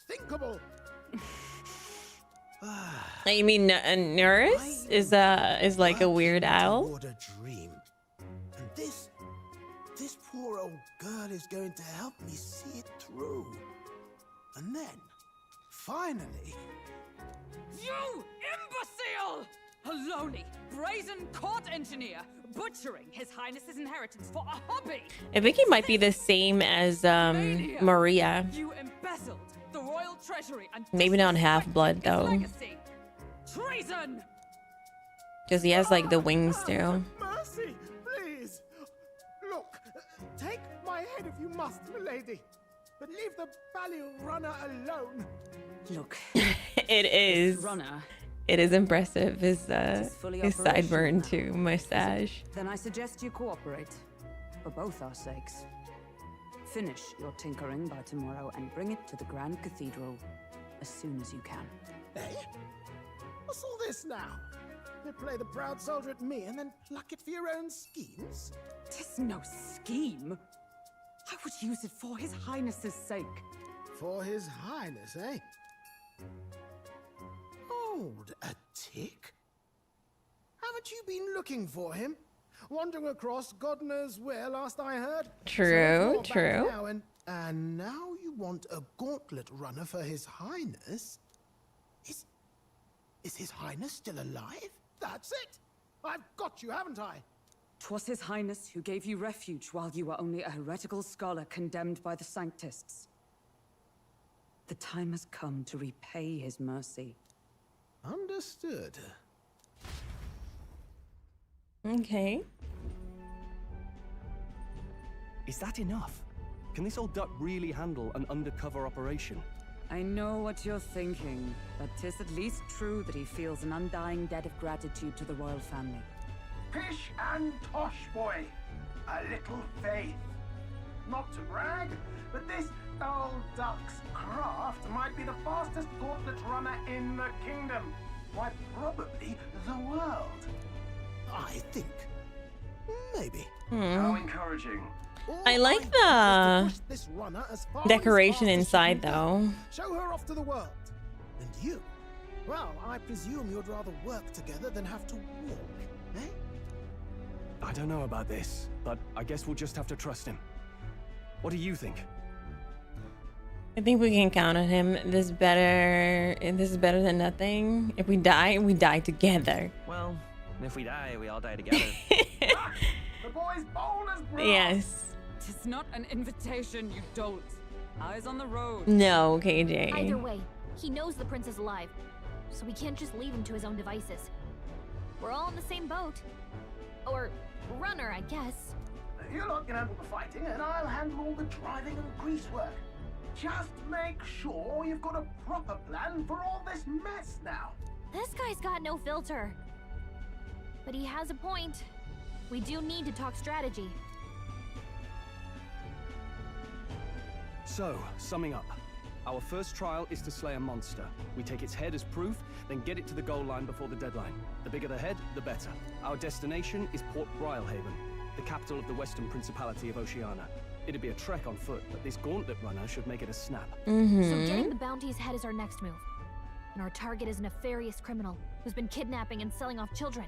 unthinkable.
You mean Nuris is like a weird owl?
Toward a dream, and this poor old girl is going to help me see it through. And then, finally...
You imbecile! A lowly, brazen court engineer butchering His Highness's inheritance for a hobby!
I think he might be the same as Maria.
You embezzled the royal treasury and
Maybe not half-blood though,
legacy. Treason!
because he has like the wings too.
Mercy, please! Look, take my head if you must, milady. But leave the value runner alone.
Look,
It is.
runner.
It is impressive. His
fully
his sideburn too, mustache.
Then I suggest you cooperate, for both our sakes. Finish your tinkering by tomorrow and bring it to the Grand Cathedral as soon as you can.
Eh? What's all this now? You play the proud soldier at me and then pluck it for your own schemes?
'Tis no scheme. I would use it for His Highness's sake.
For His Highness, eh? Hold a tick. Haven't you been looking for him? Wandering across God knows where, last I heard.
True,
So you're back
true.
now and now you want a gauntlet runner for His Highness? Is His Highness still alive? That's it! I've got you, haven't I?
'Twas His Highness who gave you refuge while you were only a heretical scholar condemned by the Sanctists. The time has come to repay his mercy.
Understood.
Okay.
Is that enough? Can this old duck really handle an undercover operation?
I know what you're thinking, but 'tis at least true that he feels an undying debt of gratitude to the royal family.
Pish and tosh, boy. A little faith. not to brag, but this old duck's craft might be the fastest gauntlet runner in the kingdom. Why, probably the world.
I think. Maybe.
How encouraging.
I like the decoration inside, though.
Show her off to the world. And you? Well, I presume you'd rather work together than have to walk, eh?
I don't know about this, but I guess we'll just have to trust him. What do you think?
I think we can count on him. This is better than nothing. If we die together.
Well, if we die, we all die together.
The boy's bold as brass.
Yes.
Tis not an invitation, you dolt. Eyes on the road.
No, KJ.
Either way, he knows the prince is alive, so we can't just leave him to his own devices. We're all in the same boat. Or runner, I guess.
You lot can handle the fighting, and I'll handle all the driving and grease work. Just make sure you've got a proper plan for all this mess now.
This guy's got no filter. But he has a point. We do need to talk strategy.
So, summing up. Our first trial is to slay a monster. We take its head as proof, then get it to the goal line before the deadline. The bigger the head, the better. Our destination is Port Brylehaven, the capital of the Western Principality of Oceania. It'd be a trek on foot, but this gauntlet runner should make it a snap.
So getting the bounty's head is our next move. And our target is a nefarious criminal who's been kidnapping and selling off children.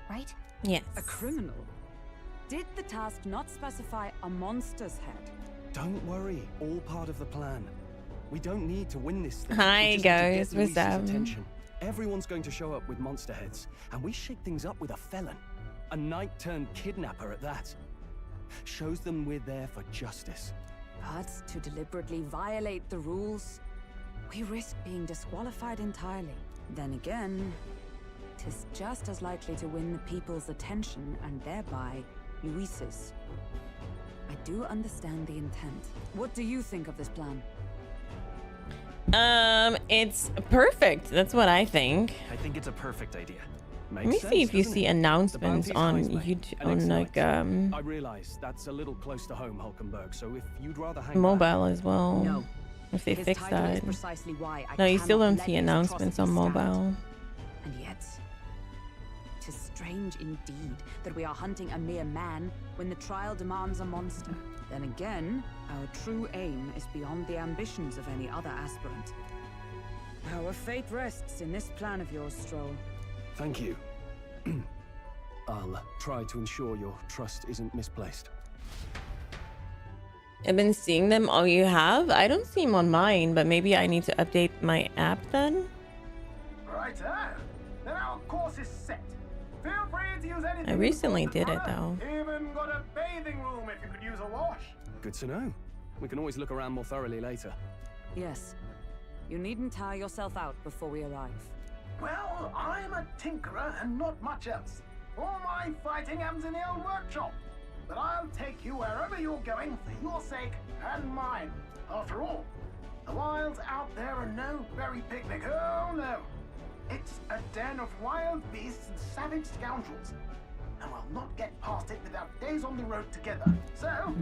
Right?
Yes.
A criminal? Did the task not specify a monster's head?
Don't worry, all part of the plan. We don't need to win this thing.
Hi guys, what's up?
Attention. Everyone's going to show up with monster heads, and we shake things up with a felon. A knight-turned-kidnapper at that. Shows them we're there for justice.
But to deliberately violate the rules, we risk being disqualified entirely. Then again, 'tis just as likely to win the people's attention and thereby Luis's. I do understand the intent. What do you think of this plan?
It's perfect. That's what I think.
I think it's a perfect idea.
Let me see if you see announcements on YouTube, on like
I realize that's a little close to home, Hulkenberg. So if you'd rather hang
mobile as well.
No.
If they
His
fix
title is
that.
precisely why I
No, you still
cannot
don't
let
see
his
announcements on
atrocities stand.
mobile.
And yet, 'tis strange indeed that we are hunting a mere man when the trial demands a monster. Then again, our true aim is beyond the ambitions of any other aspirant. Our fate rests in this plan of yours, Stroll.
Thank you. I'll try to ensure your trust isn't misplaced.
I've been seeing them. Oh, you have? I don't see them on mine, but maybe I need to update my app then.
Righto. Then our course is set. Feel free to use anything.
I recently did it though.
Even got a bathing room if you could use a wash.
Good to know. We can always look around more thoroughly later.
Yes. You needn't tire yourself out before we arrive.
Well, I'm a tinkerer and not much else. All my fighting happens in the old workshop. But I'll take you wherever you're going for your sake and mine. After all, the wilds out there are no berry picnic. Oh no. It's a den of wild beasts and savage scoundrels. And we'll not get past it without days on the road together. So,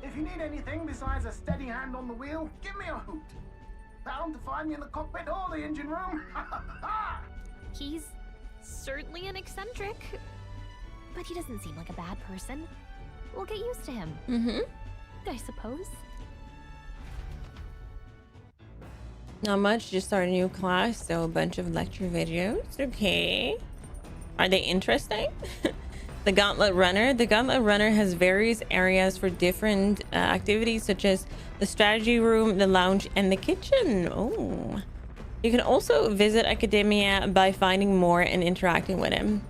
if you need anything besides a steady hand on the wheel, give me a hoot. Bound to find me in the cockpit or the engine room.
He's certainly an eccentric, but he doesn't seem like a bad person. We'll get used to him. I suppose.
Not much, just started a new class, so a bunch of lecture videos. Okay. Are they interesting? The Gauntlet Runner. The Gauntlet Runner has various areas for different activities, such as the strategy room, the lounge, and the kitchen. Oh. You can also visit Academia by finding more and interacting with him.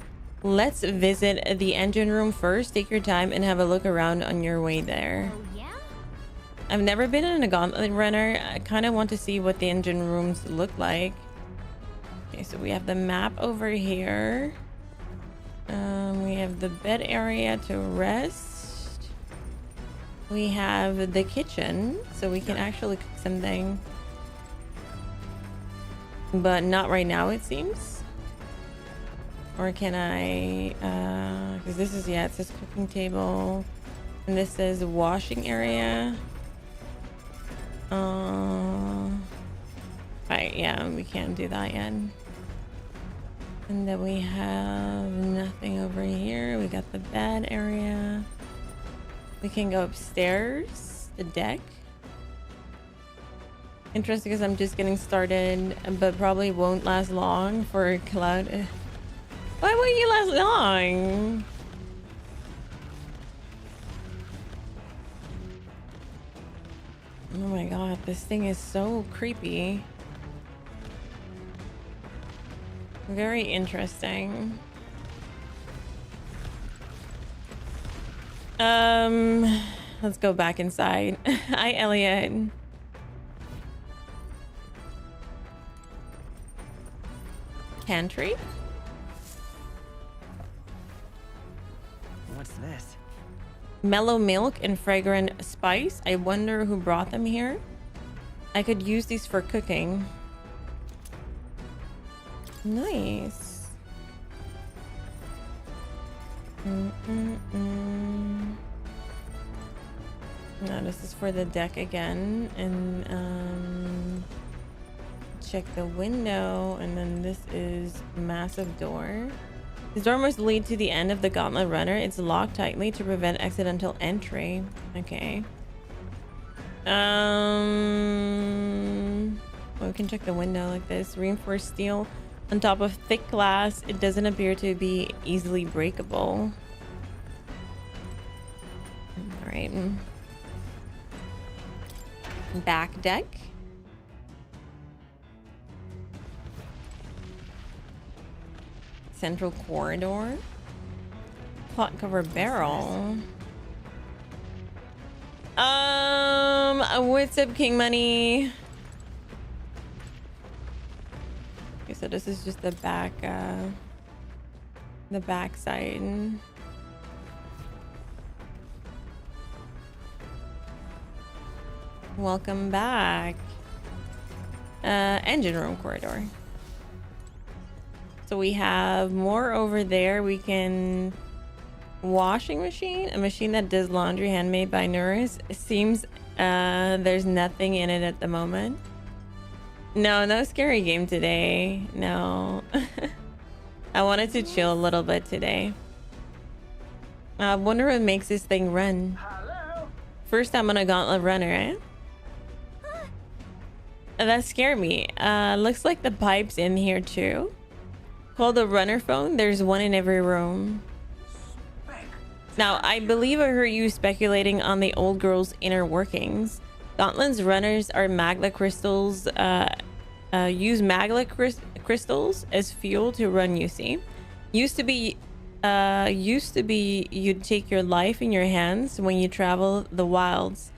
Let's visit the engine room first. Take your time and have a look around on your way there.
Oh, yeah?
I've never been in a Gauntlet Runner. I kind of want to see what the engine rooms look like. Okay, so we have the map over here. We have the bed area to rest. We have the kitchen, so we can actually cook something. But not right now, it seems. Or can I, because this is, yeah, it says cooking table. And this is washing area. Right, yeah, we can't do that yet. And then we have nothing over here. We got the bed area. We can go upstairs, the deck. Interesting because I'm just getting started, but probably won't last long for Cloud. Why won't you last long? Oh my god, this thing is so creepy. Very interesting. Let's go back inside. Hi, Elliot. Pantry?
What's this?
Mellow milk and fragrant spice. I wonder who brought them here. I could use these for cooking. Nice. Now this is for the deck again, and check the window, and then this is massive door. This door must lead to the end of the gauntlet runner. It's locked tightly to prevent accidental entry. Okay. Well, we can check the window like this. Reinforced steel on top of thick glass. It doesn't appear to be easily breakable. All right. Back deck. Central corridor. Plot cover barrel. What's up, King Money? Okay, so this is just the back side. Welcome back. Engine room corridor. So we have more over there. We can washing machine, a machine that does laundry handmade by Nuris. It seems there's nothing in it at the moment. No scary game today. No. I wanted to chill a little bit today. I wonder what makes this thing run. First time on a gauntlet runner, eh? That scared me. Looks like the pipe's in here too. Called the runner phone. There's one in every room. Now, I believe I heard you speculating on the old girl's inner workings. Gauntlet's runners are magla crystals. Use magla crystals as fuel to run, you see. Used to be you'd take your life in your hands when you travel the wilds.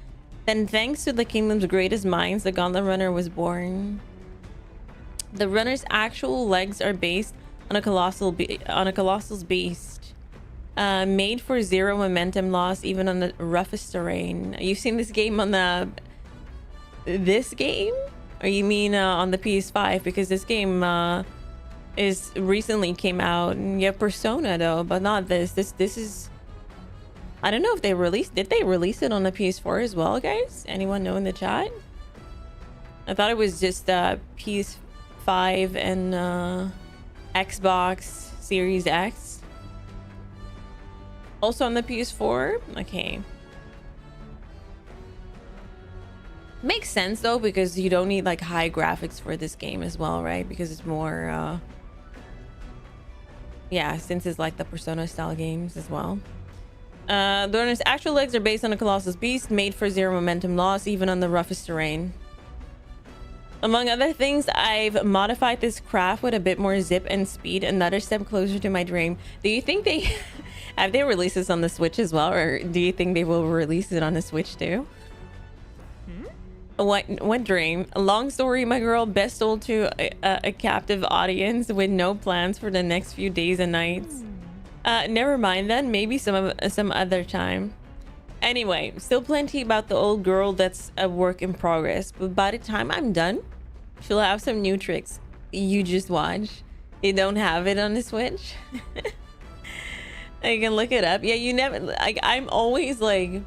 Then, thanks to the kingdom's greatest minds, the Gauntlet Runner was born. The runner's actual legs are based on a colossal beast, made for zero momentum loss, even on the roughest terrain. You've seen this game on this game, or you mean on the PS5? Because this game is recently came out. And you have Persona though, but not this. This is. I don't know if they released. Did they release it on the PS4 as well, guys? Anyone know in the chat? I thought it was just PS5 and Xbox Series X. Also on the PS4. Okay. Makes sense though, because you don't need like high graphics for this game as well, right? Because it's more yeah, since it's like the Persona style games as well. The runner's actual legs are based on a colossus beast, made for zero momentum loss, even on the roughest terrain. Among other things, I've modified this craft with a bit more zip and speed, another step closer to my dream. Do you think they have they released this on the Switch as well, or do you think they will release it on the Switch too? What dream? A long story, my girl, best told to a captive audience with no plans for the next few days and nights. Never mind then, maybe some other time. Anyway, still plenty about the old girl that's a work in progress, but by the time I'm done, she'll have some new tricks. You just watch. You don't have it on the Switch. I can look it up. Yeah, you never like. I'm always like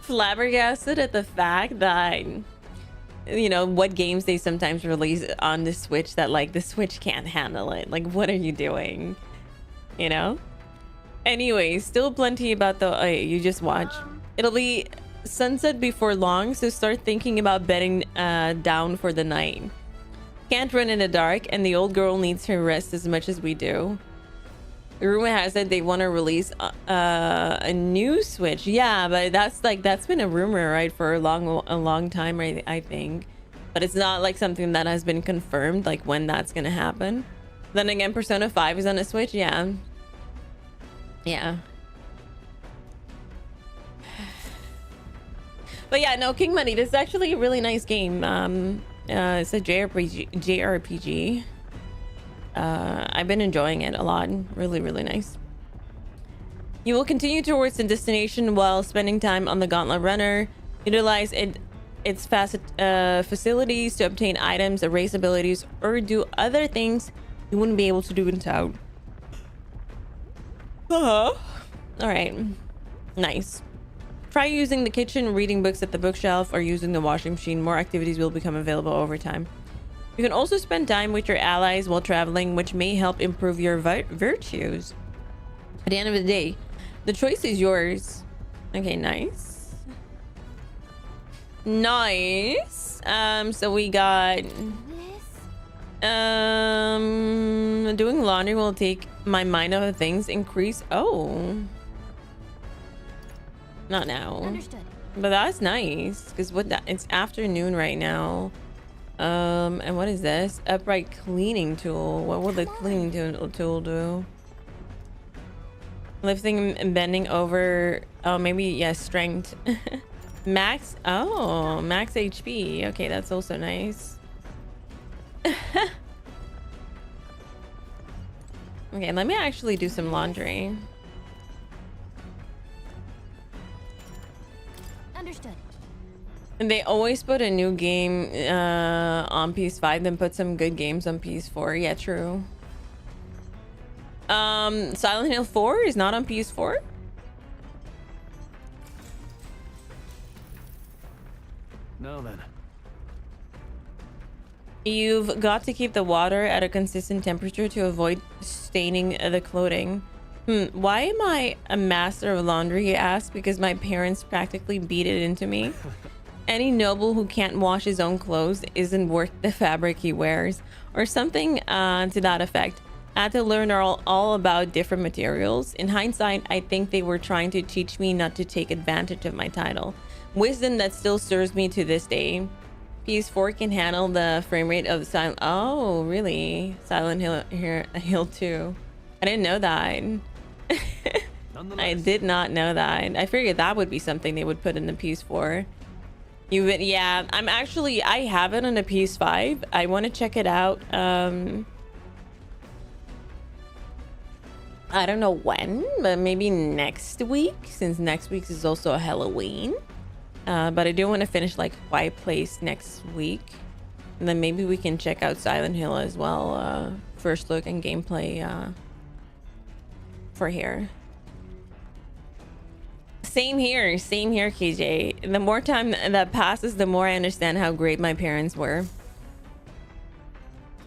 flabbergasted at the fact that what games they sometimes release on the Switch that like the Switch can't handle it. Like, what are you doing? Anyway, still plenty about the. Oh, you just watch. It'll be sunset before long, so start thinking about bedding down for the night. Can't run in the dark, and the old girl needs her rest as much as we do. The rumor has it they want to release a new Switch. Yeah, but that's been a rumor, right, for a long time, right, I think. But it's not like something that has been confirmed, like when that's gonna happen. Then again, Persona 5 is on a Switch. Yeah. But yeah, no, King Money. This is actually a really nice game. It's a JRPG. I've been enjoying it a lot. Really, really nice. You will continue towards the destination while spending time on the Gauntlet Runner. Utilize its facilities to obtain items, erase abilities, or do other things you wouldn't be able to do in town. All right. Nice. Try using the kitchen, reading books at the bookshelf, or using the washing machine. More activities will become available over time. You can also spend time with your allies while traveling, which may help improve your virtues. At the end of the day, the choice is yours. Okay, nice. Nice. So we got... doing laundry will take my mind off of things. Increase... Oh. Not now.
Understood.
But that's nice, because it's afternoon right now. And what is this? Upright cleaning tool. What will the cleaning tool do? Lifting and bending over. Oh, maybe yes, strength. Max. Oh, max HP. Okay, that's also nice. Okay, let me actually do some laundry.
Understood.
And they always put a new game on PS5, then put some good games on PS4. Yeah, true. Silent Hill 4 is not on PS4?
No, then.
You've got to keep the water at a consistent temperature to avoid staining the clothing. Why am I a master of laundry, you ask? Because my parents practically beat it into me. Any noble who can't wash his own clothes isn't worth the fabric he wears, or something to that effect. I had to learn all about different materials. In hindsight, I think they were trying to teach me not to take advantage of my title. Wisdom that still serves me to this day. PS4 can handle the frame rate of Silent... Oh, really? Silent Hill 2. I didn't know that. I did not know that. I figured that would be something they would put in the PS4. Yeah, I have it on the PS5. I want to check it out. I don't know when, but maybe next week, since next week is also Halloween. But I do want to finish like Quiet Place next week, and then maybe we can check out Silent Hill as well. First look and gameplay for here. Same here, KJ. The more time that passes, the more I understand how great my parents were.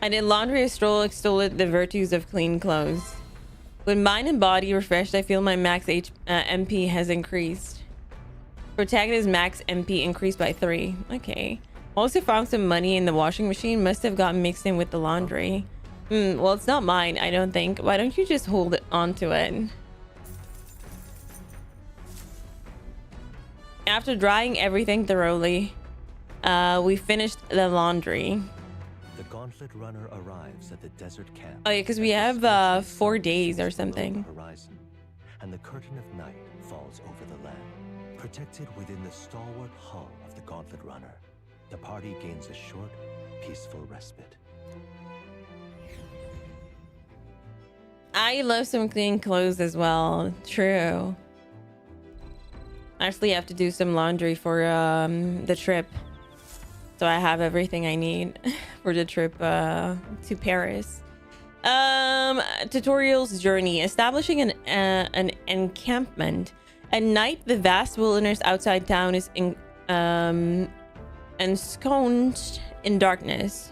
I did laundry, extolled the virtues of clean clothes. With mind and body refreshed, I feel my max MP has increased. Protagonist max MP increased by 3. Okay. Also found some money in the washing machine. Must have gotten mixed in with the laundry. Well, it's not mine, I don't think. Why don't you just hold it onto it? After drying everything thoroughly, we finished the laundry.
The Gauntlet Runner arrives at the desert camp.
Oh yeah, because we have 4 days or something.
Horizon, and the curtain of night falls over the land. Protected within the stalwart hull of the Gauntlet Runner, the party gains a short, peaceful respite.
I love some clean clothes as well. True. Actually, I have to do some laundry for the trip. So I have everything I need for the trip to Paris. Tutorials journey. Establishing an encampment. At night, the vast wilderness outside town is ensconced in darkness.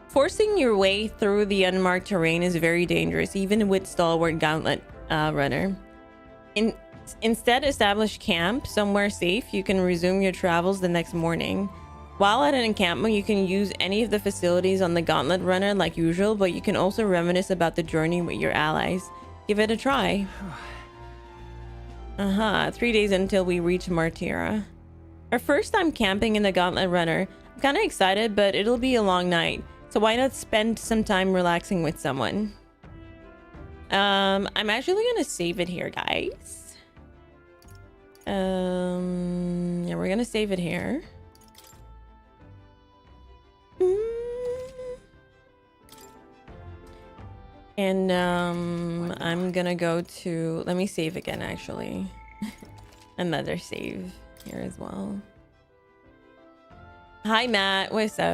Forcing your way through the unmarked terrain is very dangerous, even with stalwart gauntlet runner. Instead, establish camp somewhere safe. You can resume your travels the next morning. While at an encampment, you can use any of the facilities on the gauntlet runner like usual, but you can also reminisce about the journey with your allies. Give it a try. 3 days until we reach Martira. Our first time camping in the gauntlet runner. I'm kind of excited, but it'll be a long night. So why not spend some time relaxing with someone? I'm actually gonna save it here, guys. Yeah, we're gonna save it here. And I'm gonna go to, let me save again actually. Another save here as well. Hi Matt, what's up?